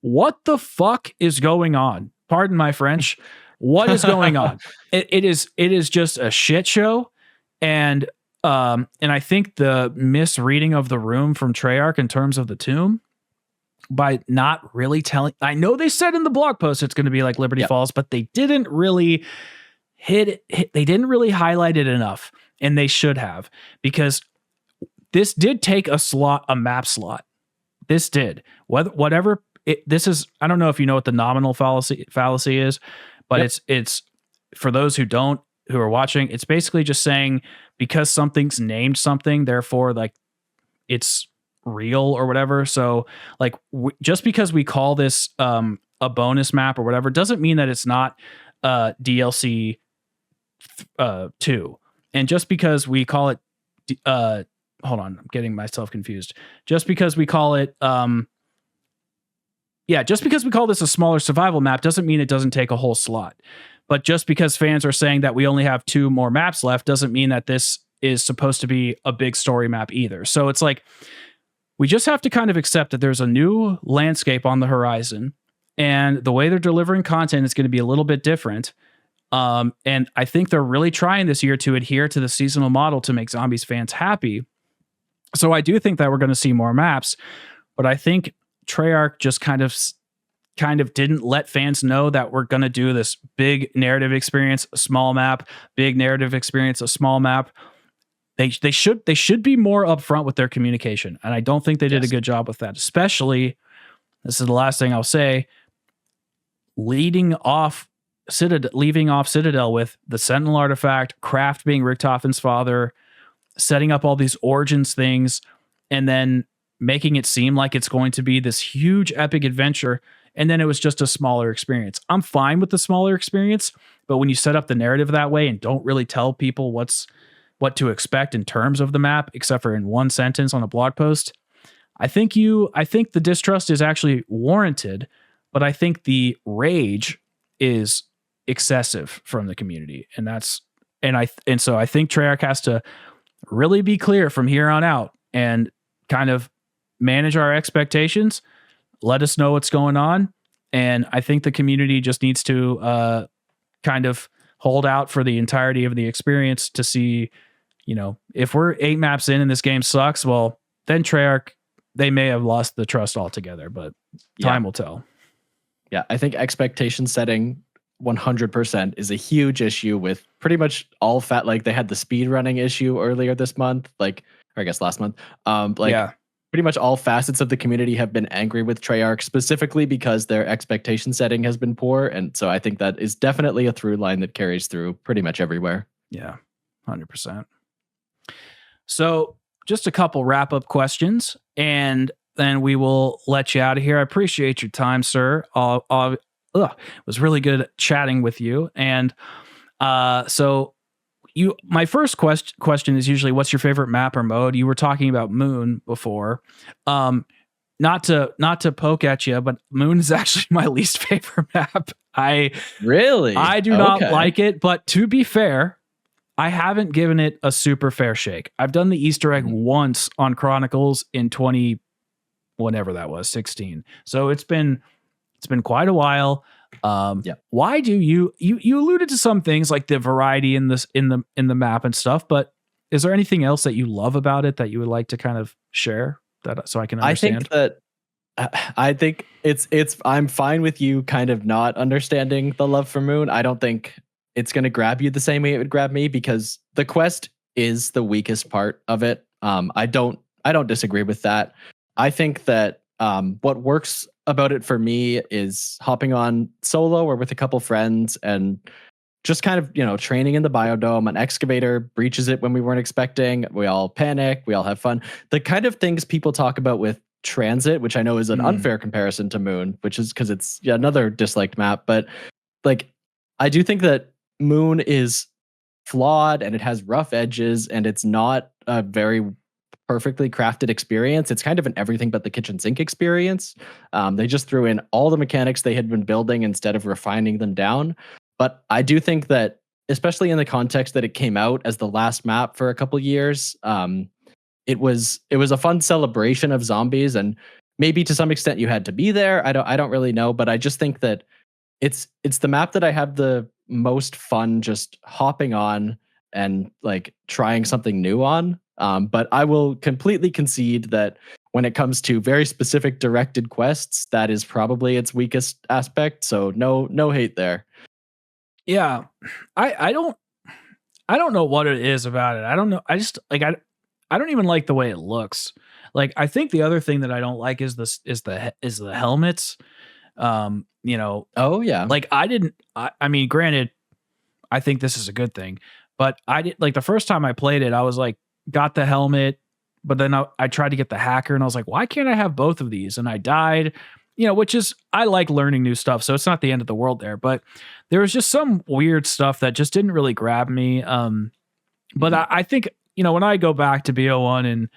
what the fuck is going on? Pardon my French. What is going on? It is just a shit show. And I think the misreading of the room from Treyarch in terms of the tomb by not really telling, I know they said in the blog post it's going to be like Liberty Falls, but they didn't really they didn't really highlight it enough, and they should have, because this did take a map slot. This did. Whatever this is, I don't know if you know what the nominal fallacy is, but it's for those who are watching, it's basically just saying because something's named something, therefore like it's real or whatever. So like just because we call this a bonus map or whatever doesn't mean that it's not DLC 2. And just because we call it hold on, I'm getting myself confused. Just because we call it just because we call this a smaller survival map doesn't mean it doesn't take a whole slot. But just because fans are saying that we only have 2 more maps left doesn't mean that this is supposed to be a big story map either. So it's like, we just have to kind of accept that there's a new landscape on the horizon, and the way they're delivering content is going to be a little bit different. And I think they're really trying this year to adhere to the seasonal model to make Zombies fans happy. So I do think that we're going to see more maps, but I think Treyarch just kind of didn't let fans know that we're going to do this big narrative experience, a small map, big narrative experience, a small map. They should be more upfront with their communication. And I don't think they did a good job with that, especially, this is the last thing I'll say, leaving off Citadel with the Sentinel artifact, Craft being Richtofen's father, setting up all these Origins things, and then making it seem like it's going to be this huge epic adventure. And then it was just a smaller experience. I'm fine with the smaller experience, but when you set up the narrative that way and don't really tell people what to expect in terms of the map, except for in one sentence on a blog post, I think the distrust is actually warranted, but I think the rage is excessive from the community. And so I think Treyarch has to really be clear from here on out and kind of manage our expectations, let us know what's going on. And I think the community just needs to kind of hold out for the entirety of the experience to see, you know, if we're 8 maps in and this game sucks, well, then Treyarch, they may have lost the trust altogether, but time will tell. Yeah, I think expectation setting 100% is a huge issue with pretty much all like they had the speed running issue earlier this month. Like or I guess last month. Yeah. Pretty much all facets of the community have been angry with Treyarch, specifically because their expectation setting has been poor. And so I think that is definitely a through line that carries through pretty much everywhere. Yeah, 100%. So just a couple wrap up questions, and then we will let you out of here. I appreciate your time, sir. It was really good chatting with you. And so my first question is usually, what's your favorite map or mode? You were talking about Moon before. Not to poke at you, but Moon is actually my least favorite map. I do not like it, but to be fair, I haven't given it a super fair shake. I've done the Easter egg once on Chronicles in 20 whenever that was, 16. So it's been quite a while. Why do you alluded to some things like the variety in the map and stuff, but is there anything else that you love about it that you would like to kind of share that so I can understand? I think it's I'm fine with you kind of not understanding the love for Moon. I don't think it's going to grab you the same way it would grab me, because the quest is the weakest part of it. I don't disagree with that. I think that what works about it for me is hopping on solo or with a couple friends and just kind of, training in the biodome. An excavator breaches it when we weren't expecting. We all panic. We all have fun. The kind of things people talk about with Transit, which I know is an unfair comparison to Moon, which is because it's another disliked map. But like, I do think that Moon is flawed and it has rough edges and it's not a very perfectly crafted experience. It's kind of an everything but the kitchen sink experience. They just threw in all the mechanics they had been building instead of refining them down. But I do think that, especially in the context that it came out as the last map for a couple years, it was a fun celebration of zombies, and maybe to some extent you had to be there. I don't really know, but I just think that it's the map that I have the most fun just hopping on and like trying something new on. But I will completely concede that when it comes to very specific directed quests, that is probably its weakest aspect. So no hate there. Yeah, I don't know what it is about it. I don't know. I just like I don't even like the way it looks. Like, I think the other thing that I don't like is the helmets. Oh yeah. Like I mean, granted, I think this is a good thing, but I did like the first time I played it, I was like, got the helmet, but then I tried to get the hacker and I was like, why can't I have both of these? And I died, which is, I like learning new stuff. So it's not the end of the world there, but there was just some weird stuff that just didn't really grab me. But I think, when I go back to BO1 and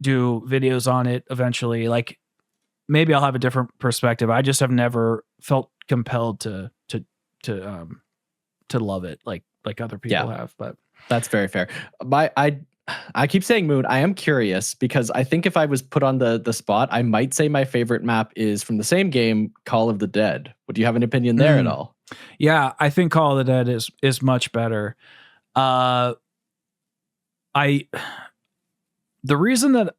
do videos on it eventually, like maybe I'll have a different perspective. I just have never felt compelled to love it like other people have, but that's very fair. I keep saying Moon. I am curious because I think if I was put on the spot, I might say my favorite map is from the same game, Call of the Dead. Would you have an opinion there at all? Yeah, I think Call of the Dead is much better. The reason that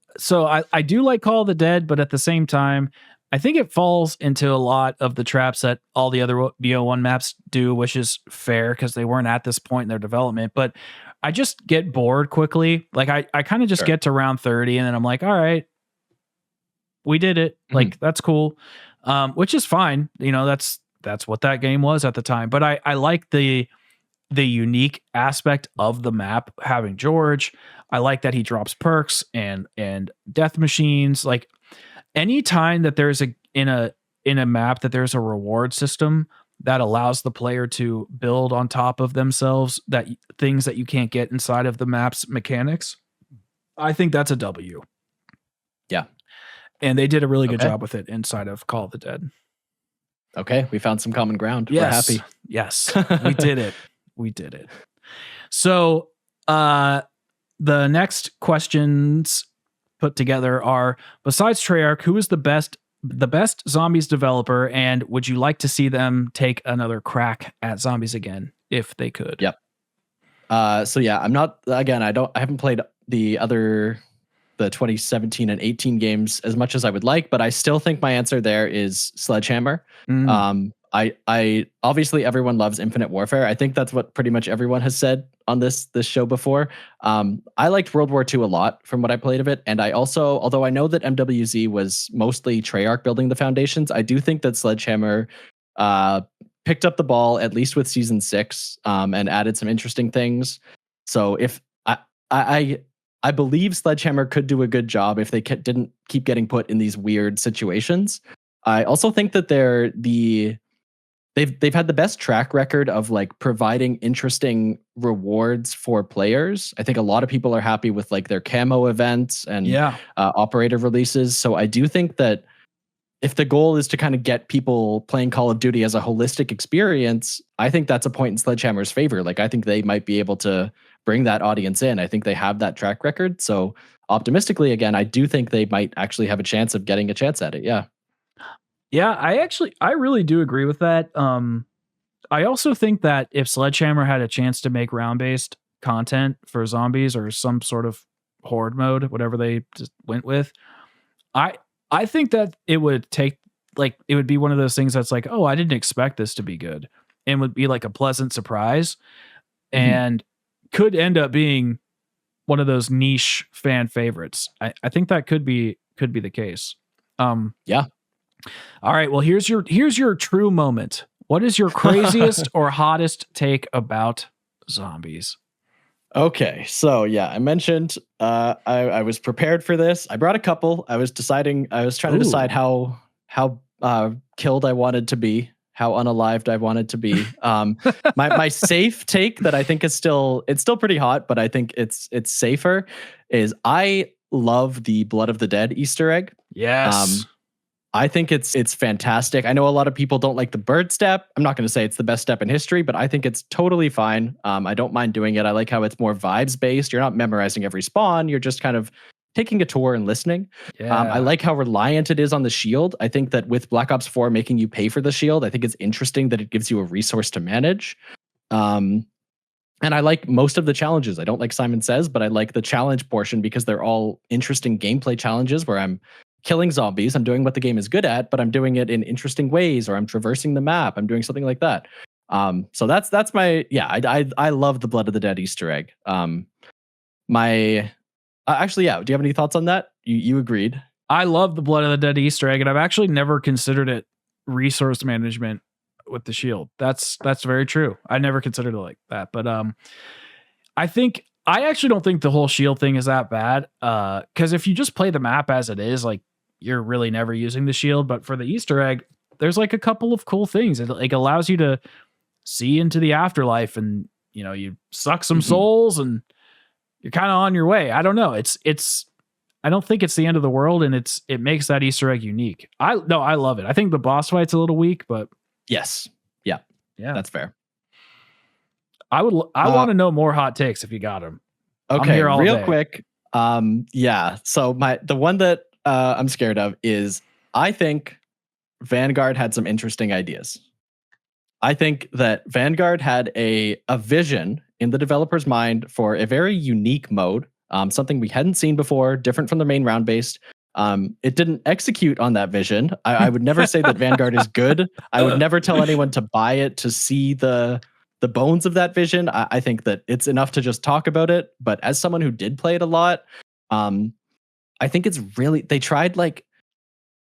I do like Call of the Dead, but at the same time, I think it falls into a lot of the traps that all the other BO1 maps do, which is fair because they weren't at this point in their development. But I just get bored quickly. Like I kind of just get to round 30 and then I'm like, all right, we did it. Like, that's cool. Which is fine. That's what that game was at the time. But I like the unique aspect of the map having George. I like that he drops perks and death machines. Like, anytime that there's in a map that there's a reward system that allows the player to build on top of themselves, that things that you can't get inside of the map's mechanics, I think that's a W. Yeah. And they did a really good job with it inside of Call of the Dead. Okay, we found some common ground. Yes. We're happy. Yes, we did it. We did it. So the next questions put together are, besides Treyarch, who is the best Zombies developer, and would you like to see them take another crack at Zombies again if they could? Yep. So yeah, I haven't played the 2017 and 18 games as much as I would like, but I still think my answer there is Sledgehammer. I obviously everyone loves Infinite Warfare. I think that's what pretty much everyone has said on this show before. I liked World War II a lot from what I played of it, and I also, although I know that MWZ was mostly Treyarch building the foundations, I do think that Sledgehammer picked up the ball at least with season 6 and added some interesting things. So if I believe Sledgehammer could do a good job if they didn't keep getting put in these weird situations. I also think that they've had the best track record of like providing interesting rewards for players. I think a lot of people are happy with like their camo events and operator releases. So I do think that if the goal is to kind of get people playing Call of Duty as a holistic experience, I think that's a point in Sledgehammer's favor. Like I think they might be able to bring that audience in. I think they have that track record. So optimistically, again, I do think they might actually have a chance of getting a chance at it. Yeah. Yeah, I really do agree with that. I also think that if Sledgehammer had a chance to make round-based content for zombies or some sort of horde mode, whatever they just went with, I think that it would take it would be one of those things that's like, oh, I didn't expect this to be good, and would be like a pleasant surprise, and could end up being one of those niche fan favorites. I think that could be the case. Yeah. All right. Well, here's your true moment. What is your craziest or hottest take about zombies? Okay, so yeah, I mentioned I was prepared for this. I brought a couple. I was trying to decide how killed I wanted to be, how unalived I wanted to be. My safe take that I think it's still pretty hot, but I think it's safer, is I love the Blood of the Dead Easter egg. Yes. I think it's fantastic. I know a lot of people don't like the bird step. I'm not going to say it's the best step in history, but I think it's totally fine. I don't mind doing it. I like how it's more vibes based. You're not memorizing every spawn. You're just kind of taking a tour and listening. Yeah. I like how reliant it is on the shield. I think that with Black Ops 4 making you pay for the shield, I think it's interesting that it gives you a resource to manage. And I like most of the challenges. I don't like Simon Says, but I like the challenge portion because they're all interesting gameplay challenges where I'm killing zombies. I'm doing what the game is good at, but I'm doing it in interesting ways, or I'm traversing the map. I'm doing something like that. So that's my, I love the Blood of the Dead Easter egg. Actually, yeah. Do you have any thoughts on that? You agreed. I love the Blood of the Dead Easter egg, and I've actually never considered it resource management with the shield. That's very true. I never considered it like that, but I actually don't think the whole shield thing is that bad. Because if you just play the map as it is, like, you're really never using the shield. But for the Easter egg, there's like a couple of cool things. It like allows you to see into the afterlife, and you suck some souls, and you're kind of on your way. I don't know. It's I don't think it's the end of the world, and it makes that Easter egg unique. I love it. I think the boss fight's a little weak, but yes, yeah, that's fair. I want to know more hot takes if you got them. Okay, real quick. Yeah. So the one that I'm scared of is, I think Vanguard had some interesting ideas. I think that Vanguard had a vision in the developer's mind for a very unique mode, something we hadn't seen before, different from the main round based. It didn't execute on that vision. I would never say that Vanguard is good. I would never tell anyone to buy it to see the bones of that vision. I think that it's enough to just talk about it. But as someone who did play it a lot, I think it's really, they tried like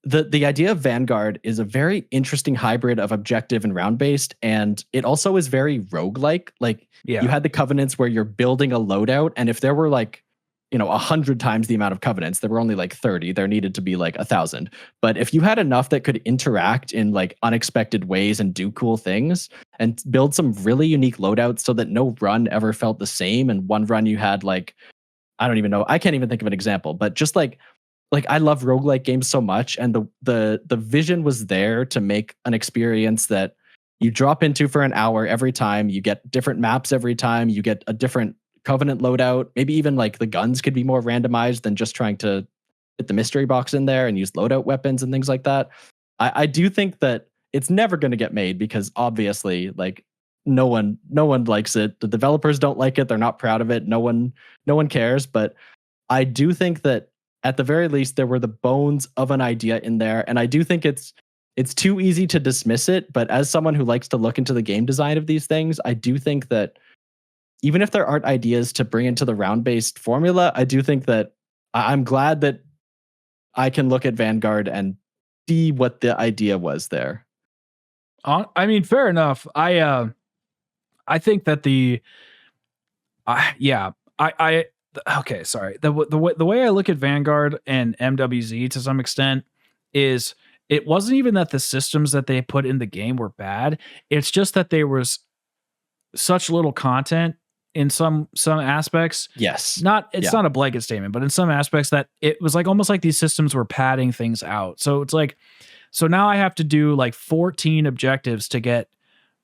the idea of Vanguard is a very interesting hybrid of objective and round based, and it also is very roguelike. Like you had the Covenants where you're building a loadout, and if there were like 100 times the amount of Covenants, there were only like 30. There needed to be like 1,000. But if you had enough that could interact in like unexpected ways and do cool things and build some really unique loadouts so that no run ever felt the same, and one run you had like, I don't even know, I can't even think of an example, but just like I love roguelike games so much, and the vision was there to make an experience that you drop into for an hour every time. You get different maps every time. You get a different Covenant loadout. Maybe even like the guns could be more randomized than just trying to fit the mystery box in there and use loadout weapons and things like that. I do think that it's never going to get made because obviously, like, no one likes it. The developers don't like it. They're not proud of it. No one cares. But I do think that at the very least there were the bones of an idea in there, and I do think it's it's too easy to dismiss it. But as someone who likes to look into the game design of these things, I do think that even if there aren't ideas to bring into the round-based formula, I do think that I'm glad that I can look at Vanguard and see what the idea was there. I mean, fair enough. I think that okay, sorry. The way I look at Vanguard and MWZ to some extent is it wasn't even that the systems that they put in the game were bad. It's just that there was such little content in some aspects. Yes. Not a blanket statement, but in some aspects that it was like almost like these systems were padding things out. So it's like, so now I have to do like 14 objectives to get,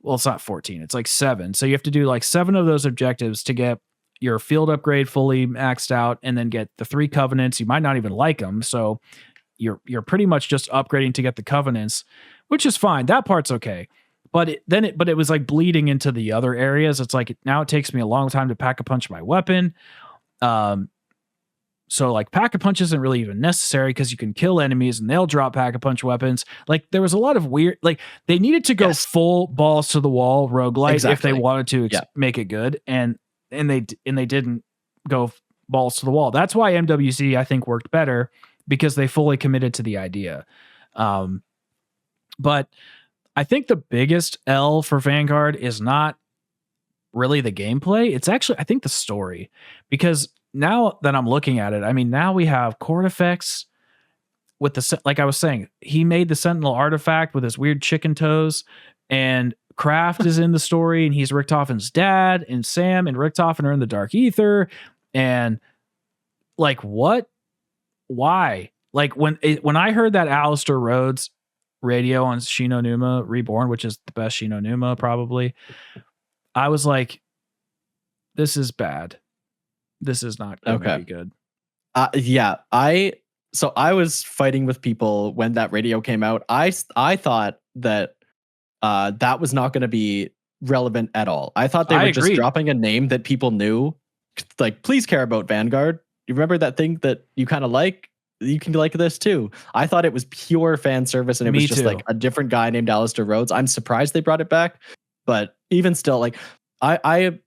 well, it's not 14, it's like 7. So you have to do like 7 of those objectives to get your field upgrade fully maxed out and then get the 3 covenants. You might not even like them. So you're pretty much just upgrading to get the covenants, which is fine. That part's okay. But it was like bleeding into the other areas. It's like now it takes me a long time to pack a punch my weapon. So like pack a punch isn't really even necessary because you can kill enemies and they'll drop pack a punch weapons. Like there was a lot of weird, like they needed to go full balls to the wall roguelite if they wanted to make it good, and they didn't go balls to the wall. That's why MWC I think worked better because they fully committed to the idea. But I think the biggest L for Vanguard is not really the gameplay. It's actually, I think, the story. Because now that I'm looking at it, I mean, now we have chord effects with the, like I was saying, he made the Sentinel artifact with his weird chicken toes, and Kraft is in the story, and he's Richtofen's dad, and Sam and Richtofen are in the Dark Ether. And like, what? Why? Like when I heard that Alistair Rhodes radio on Shino Numa Reborn, which is the best Shino Numa probably, I was like, this is bad. This is not going to be good. So I was fighting with people when that radio came out. I thought that that was not going to be relevant at all. I thought they were just dropping a name that people knew. Like, please care about Vanguard. You remember that thing that you kind of like? You can like this too. I thought it was pure fan service, and it was just like a different guy named Alistair Rhodes. I'm surprised they brought it back, but even still, like I'm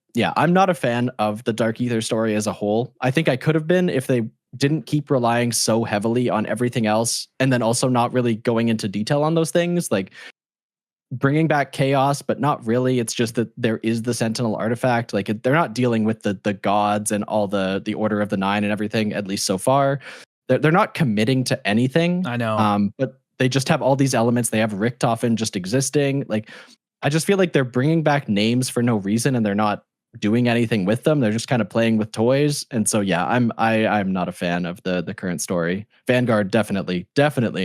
not a fan of the Dark Ether story as a whole. I think I could have been if they didn't keep relying so heavily on everything else, and then also not really going into detail on those things, like bringing back chaos, but not really. It's just that there is the Sentinel artifact. Like they're not dealing with the gods and all the Order of the Nine and everything, at least so far. They're not committing to anything. I know. But they just have all these elements. They have Richtofen just existing. Like, I just feel like they're bringing back names for no reason, and they're not doing anything with them. They're just kind of playing with toys. And so, yeah, I'm not a fan of the current story. Vanguard definitely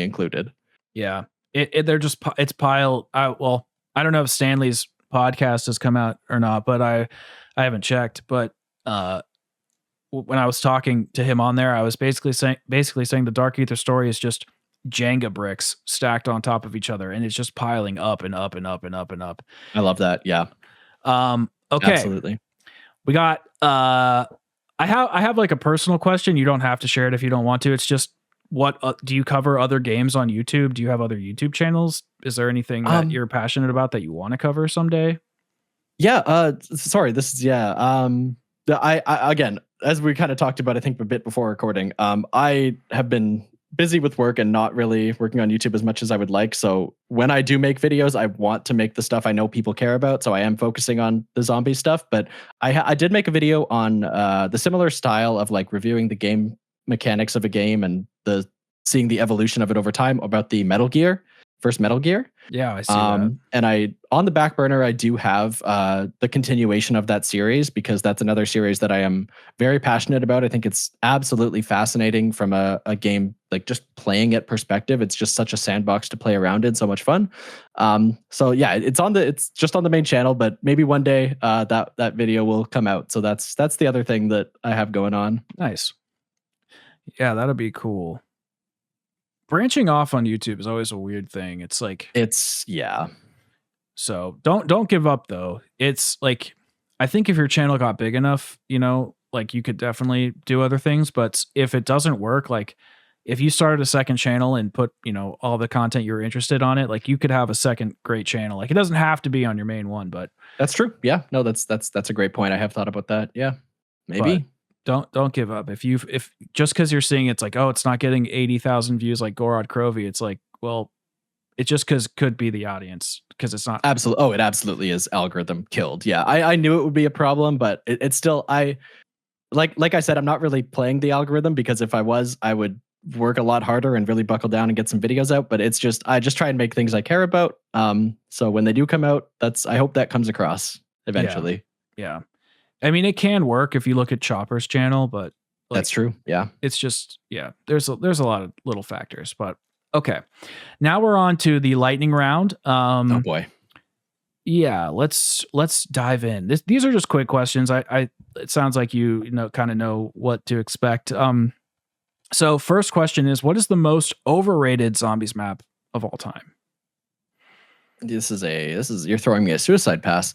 included. Yeah, it's piled. Well, I don't know if Stanley's podcast has come out or not, but I haven't checked. But when I was talking to him on there, I was basically saying the Dark Ether story is just Jenga bricks stacked on top of each other, and it's just piling up and up and up and up and up. I love that. Yeah. Okay. Absolutely. We got I have like a personal question. You don't have to share it if you don't want to. It's just, what do you cover other games on YouTube? Do you have other YouTube channels? Is there anything that you're passionate about that you want to cover someday? Yeah. Sorry. This is I again, as we kind of talked about, I think a bit before recording, I have been busy with work and not really working on YouTube as much as I would like. So when I do make videos, I want to make the stuff I know people care about. So I am focusing on the zombie stuff, but I did make a video on the similar style of like reviewing the game mechanics of a game and seeing the evolution of it over time about the first Metal Gear. Yeah, I see that. And on the back burner, I do have the continuation of that series, because that's another series that I am very passionate about. I think it's absolutely fascinating from a game, like just playing it perspective. It's just such a sandbox to play around in, so much fun. So yeah, it's just on the main channel, but maybe one day that video will come out. So that's the other thing that I have going on. Nice. Yeah, that'd be cool. Branching off on YouTube is always a weird thing. It's like, yeah. So don't give up though. It's like, I think if your channel got big enough, like you could definitely do other things, but if it doesn't work, like if you started a second channel and put, all the content you're interested on it, like you could have a second great channel. Like it doesn't have to be on your main one, but That's true. Yeah. No, that's a great point. I have thought about that. Yeah. Maybe. Don't give up. If just because you're seeing it's like, oh, it's not getting 80,000 views like Gorod Krovi, it's like, well, it just could be the audience because it's not. Absolutely. Oh, it absolutely is algorithm killed. Yeah. I knew it would be a problem, but it's still, like I said, I'm not really playing the algorithm, because if I was, I would work a lot harder and really buckle down and get some videos out. But it's just, I just try and make things I care about. So when they do come out, I hope that comes across eventually. Yeah. I mean, it can work if you look at Chopper's channel, but that's true. Yeah. It's just, there's a lot of little factors, but okay. Now we're on to the lightning round. Oh boy. Yeah, let's dive in. These are just quick questions. It sounds like you kind of know what to expect. So first question is, what is the most overrated zombies map of all time? This is you're throwing me a suicide pass.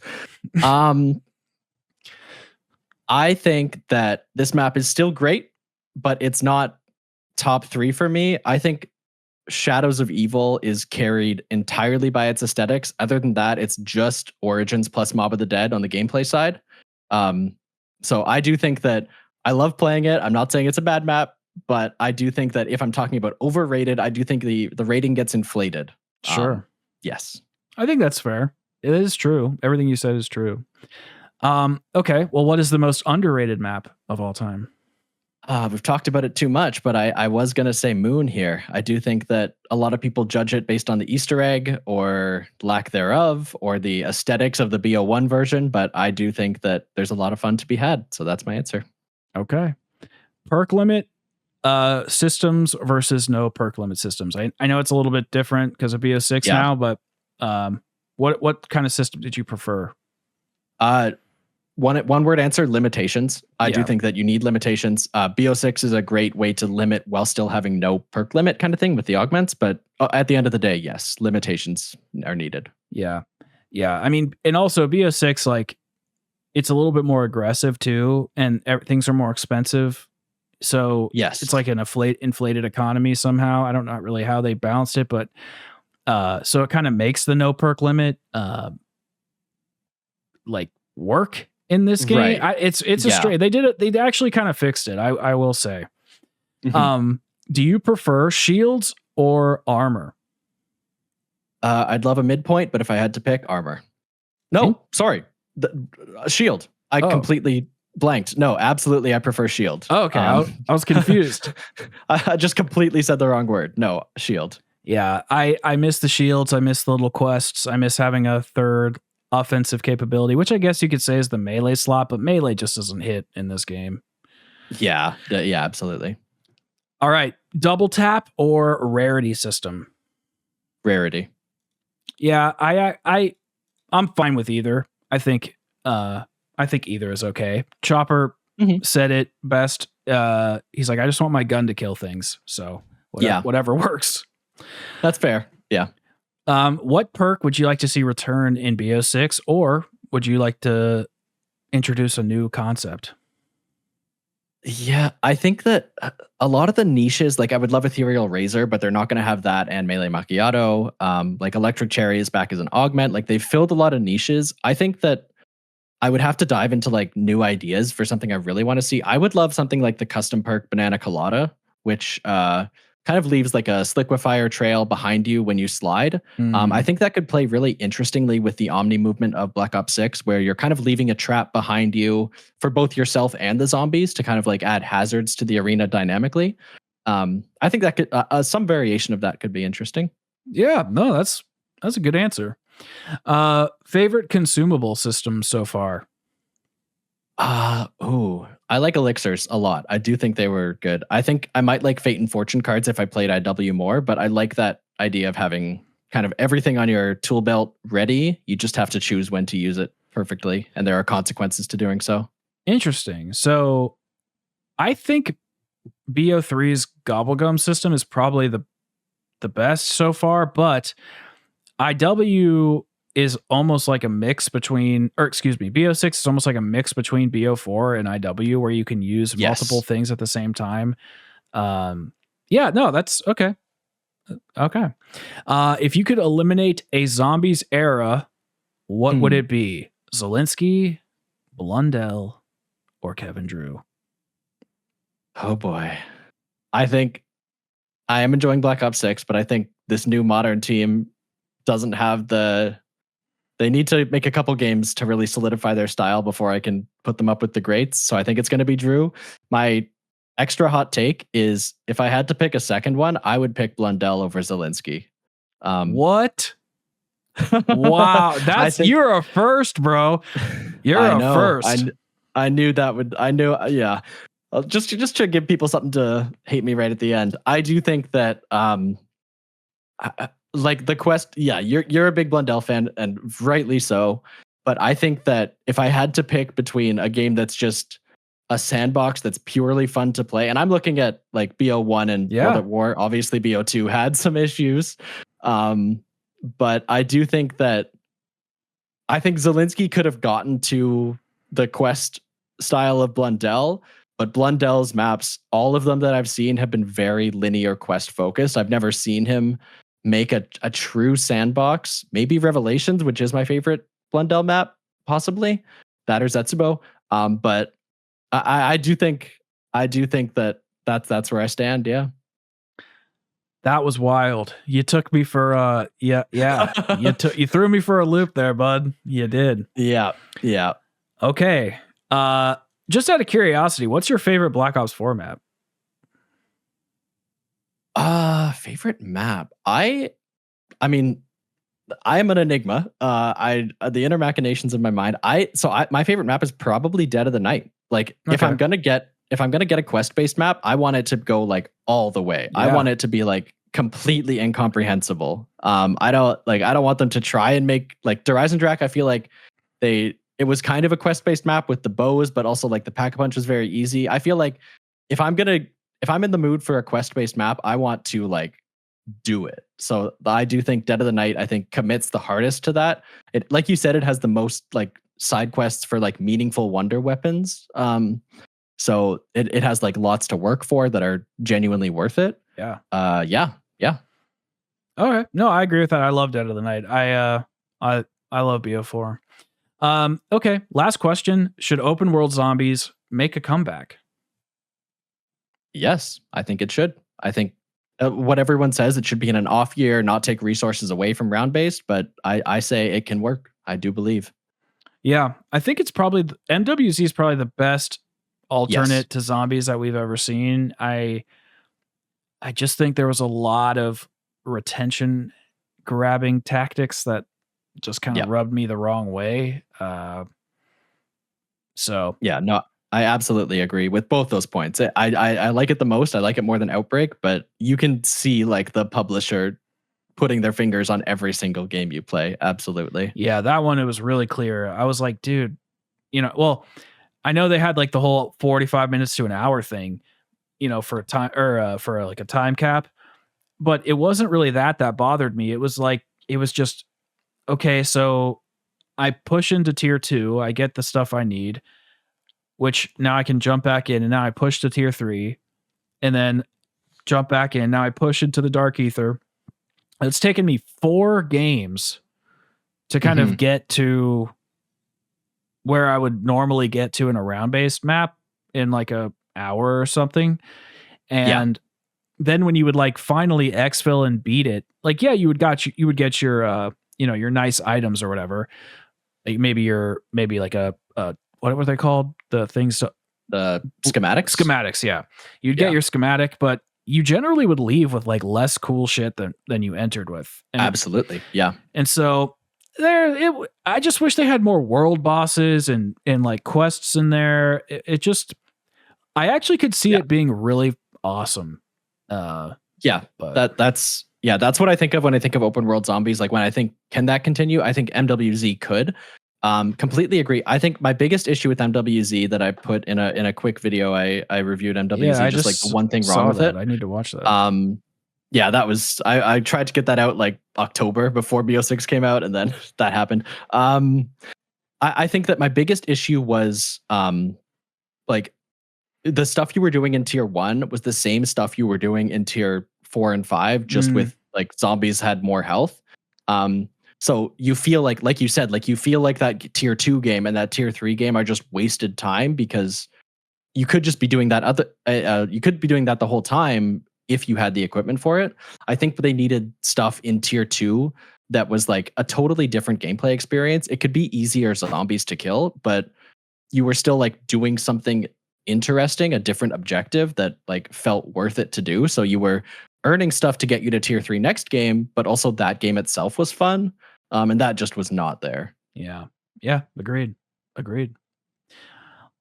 I think that this map is still great, but it's not top 3 for me. I think Shadows of Evil is carried entirely by its aesthetics. Other than that, it's just Origins plus Mob of the Dead on the gameplay side. So I do think that I love playing it. I'm not saying it's a bad map, but I do think that if I'm talking about overrated, I do think the rating gets inflated. Sure. Yes. I think that's fair. It is true. Everything you said is true. Okay. Well, what is the most underrated map of all time? We've talked about it too much, but I was going to say Moon here. I do think that a lot of people judge it based on the Easter egg or lack thereof, or the aesthetics of the BO1 version, but I do think that there's a lot of fun to be had. So that's my answer. Okay. Perk limit systems versus no perk limit systems. I know it's a little bit different because of BO6 now, but what kind of system did you prefer? One word answer: limitations. I do think that you need limitations. BO6 is a great way to limit while still having no perk limit kind of thing with the augments. But at the end of the day, yes, limitations are needed. Yeah. I mean, and also BO6, like, it's a little bit more aggressive too, and things are more expensive. So yes, it's like an inflated economy somehow. I don't know really how they balanced it, but so it kind of makes the no perk limit like work in this game. Right. It's a straight. They did it. They actually kind of fixed it. I will say. Mm-hmm. Do you prefer shields or armor? I'd love a midpoint, but if I had to pick, armor. No, sorry, shield. I completely blanked. No, absolutely, I prefer shield. Oh, okay, I was confused. I just completely said the wrong word. No, shield. Yeah, I miss the shields. I miss the little quests. I miss having a third offensive capability, which I guess you could say is the melee slot, but melee just doesn't hit in this game. Yeah, absolutely. All right, double tap or rarity system? Rarity. Yeah, I'm fine with either. I think either is okay. Chopper said it best. He's like, I just want my gun to kill things. So whatever works. That's fair. Yeah. What perk would you like to see return in BO6, or would you like to introduce a new concept? Yeah, I think that a lot of the niches, like I would love Ethereal Razor, but they're not going to have that, and Melee Macchiato. Like Electric Cherry is back as an augment. Like they've filled a lot of niches. I think that I would have to dive into like new ideas for something I really want to see. I would love something like the custom perk Banana Colada, which kind of leaves like a sliquifier trail behind you when you slide. I think that could play really interestingly with the Omni movement of Black Ops 6, where you're kind of leaving a trap behind you for both yourself and the zombies to kind of like add hazards to the arena dynamically. I think that could some variation of that could be interesting. Yeah, no, that's a good answer. Favorite consumable system so far? I like elixirs a lot. I do think they were good. I think I might like Fate and Fortune cards if I played IW more, but I like that idea of having kind of everything on your tool belt ready. You just have to choose when to use it perfectly, and there are consequences to doing so. Interesting. So I think BO3's Gobblegum system is probably the best so far, but IW is almost like a mix between, BO6 is almost like a mix between BO4 and IW, where you can use multiple things at the same time. Yeah, no, that's okay. Okay. If you could eliminate a zombies era, what would Hmm. it be? Zelensky, Blundell, or Kevin Drew? Oh boy. I think I am enjoying Black Ops 6, but I think this new modern team doesn't have they need to make a couple games to really solidify their style before I can put them up with the greats. So I think it's going to be Drew. My extra hot take is if I had to pick a second one, I would pick Blundell over Zelensky. What? Wow, I think you're a first, bro. You're I a know. first. I knew that would. I knew. Yeah. Just to give people something to hate me right at the end. I do think that like the quest. Yeah, you're a big Blundell fan, and rightly so. But I think that if I had to pick between a game that's just a sandbox that's purely fun to play, and I'm looking at like BO1 and World Yeah. at War. Obviously, BO2 had some issues, but I do think that I think Zelensky could have gotten to the quest style of Blundell, but Blundell's maps, all of them that I've seen, have been very linear quest focused. I've never seen him make a true sandbox. Maybe Revelations, which is my favorite Blundell map, possibly that or Zetsubo. But I do think that that's where I stand. Yeah. That was wild. You took me for yeah. You threw me for a loop there, bud. You did. Yeah. Yeah. Okay. Just out of curiosity, what's your favorite Black Ops 4 map? Favorite map. I mean, I am an enigma. The inner machinations of my mind. My favorite map is probably Dead of the Night. Like if I'm gonna get a quest based map, I want it to go like all the way. I want it to be like completely incomprehensible. I don't want them to try and make like Drak. I feel like it was kind of a quest based map with the bows, but also like the pack a punch was very easy. I feel like if I'm in the mood for a quest based map, I want to like do it. So I do think Dead of the Night, I think, commits the hardest to that. It, like you said, it has the most like side quests for like meaningful wonder weapons. So it has like lots to work for that are genuinely worth it. Yeah. Yeah. Okay. No, I agree with that. I love Dead of the Night. I love BO4. Okay. Last question. Should open world zombies make a comeback? Yes, I think it should. I think what everyone says, it should be in an off year, not take resources away from round based, but I say it can work. I do believe. Yeah, I think it's probably MWZ is probably the best alternate Yes. to zombies that we've ever seen. I just think there was a lot of retention grabbing tactics that just kind of Yep. rubbed me the wrong way. So Yeah, no, I absolutely agree with both those points. I like it the most. I like it more than Outbreak, but you can see like the publisher putting their fingers on every single game you play. Absolutely. yeah, that one, it was really clear. I was like, dude, well, I know they had like the whole 45 minutes to an hour thing, for a time or for like a time cap, but it wasn't really that bothered me. It was just, okay, so I push into tier 2, I get the stuff I need, which now I can jump back in, and now I push to tier 3 and then jump back in. Now I push into the dark ether. It's taken me 4 games to kind of get to where I would normally get to in a round based map in like a hour or something. And then when you would like finally exfil and beat it, like, yeah, you would get your, your nice items or whatever. Like maybe like a what were they called? The things, The schematics? Schematics. Yeah. You'd get your schematic, but you generally would leave with like less cool shit than you entered with. And Absolutely. Yeah. And so I just wish they had more world bosses and like quests in there. It just, I actually could see it being really awesome. Yeah. That's what I think of when I think of open world zombies. Like when I think, can that continue? I think MWZ could. Completely agree. I think my biggest issue with MWZ that I put in a quick video, I reviewed MWZ, just like the one thing wrong with it. I need to watch that. Yeah, that was I tried to get that out like October before BO6 came out, and then that happened. I think that my biggest issue was like the stuff you were doing in tier 1 was the same stuff you were doing in tier 4 and 5, just with like zombies had more health. So you feel like you said, like you feel like that tier 2 game and that tier 3 game are just wasted time, because you could just be doing that you could be doing that the whole time if you had the equipment for it. I think they needed stuff in tier 2 that was like a totally different gameplay experience. It could be easier zombies to kill, but you were still like doing something interesting, a different objective that like felt worth it to do. So you were earning stuff to get you to tier 3 next game, but also that game itself was fun. And that just was not there. Yeah. Agreed.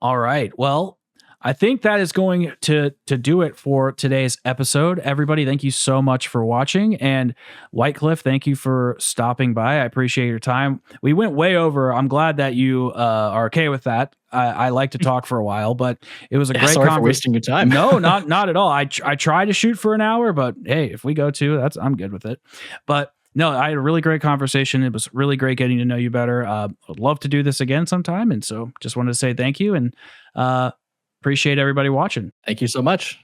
All right. Well, I think that is going to do it for today's episode. Everybody, thank you so much for watching. And Whitecliff, thank you for stopping by. I appreciate your time. We went way over. I'm glad that you are okay with that. I like to talk for a while, but it was a great Sorry for wasting your time. No, not at all. I try to shoot for an hour, but hey, if we go to, I'm good with it. But no, I had a really great conversation. It was really great getting to know you better. I'd love to do this again sometime. And so just wanted to say thank you, and appreciate everybody watching. Thank you so much.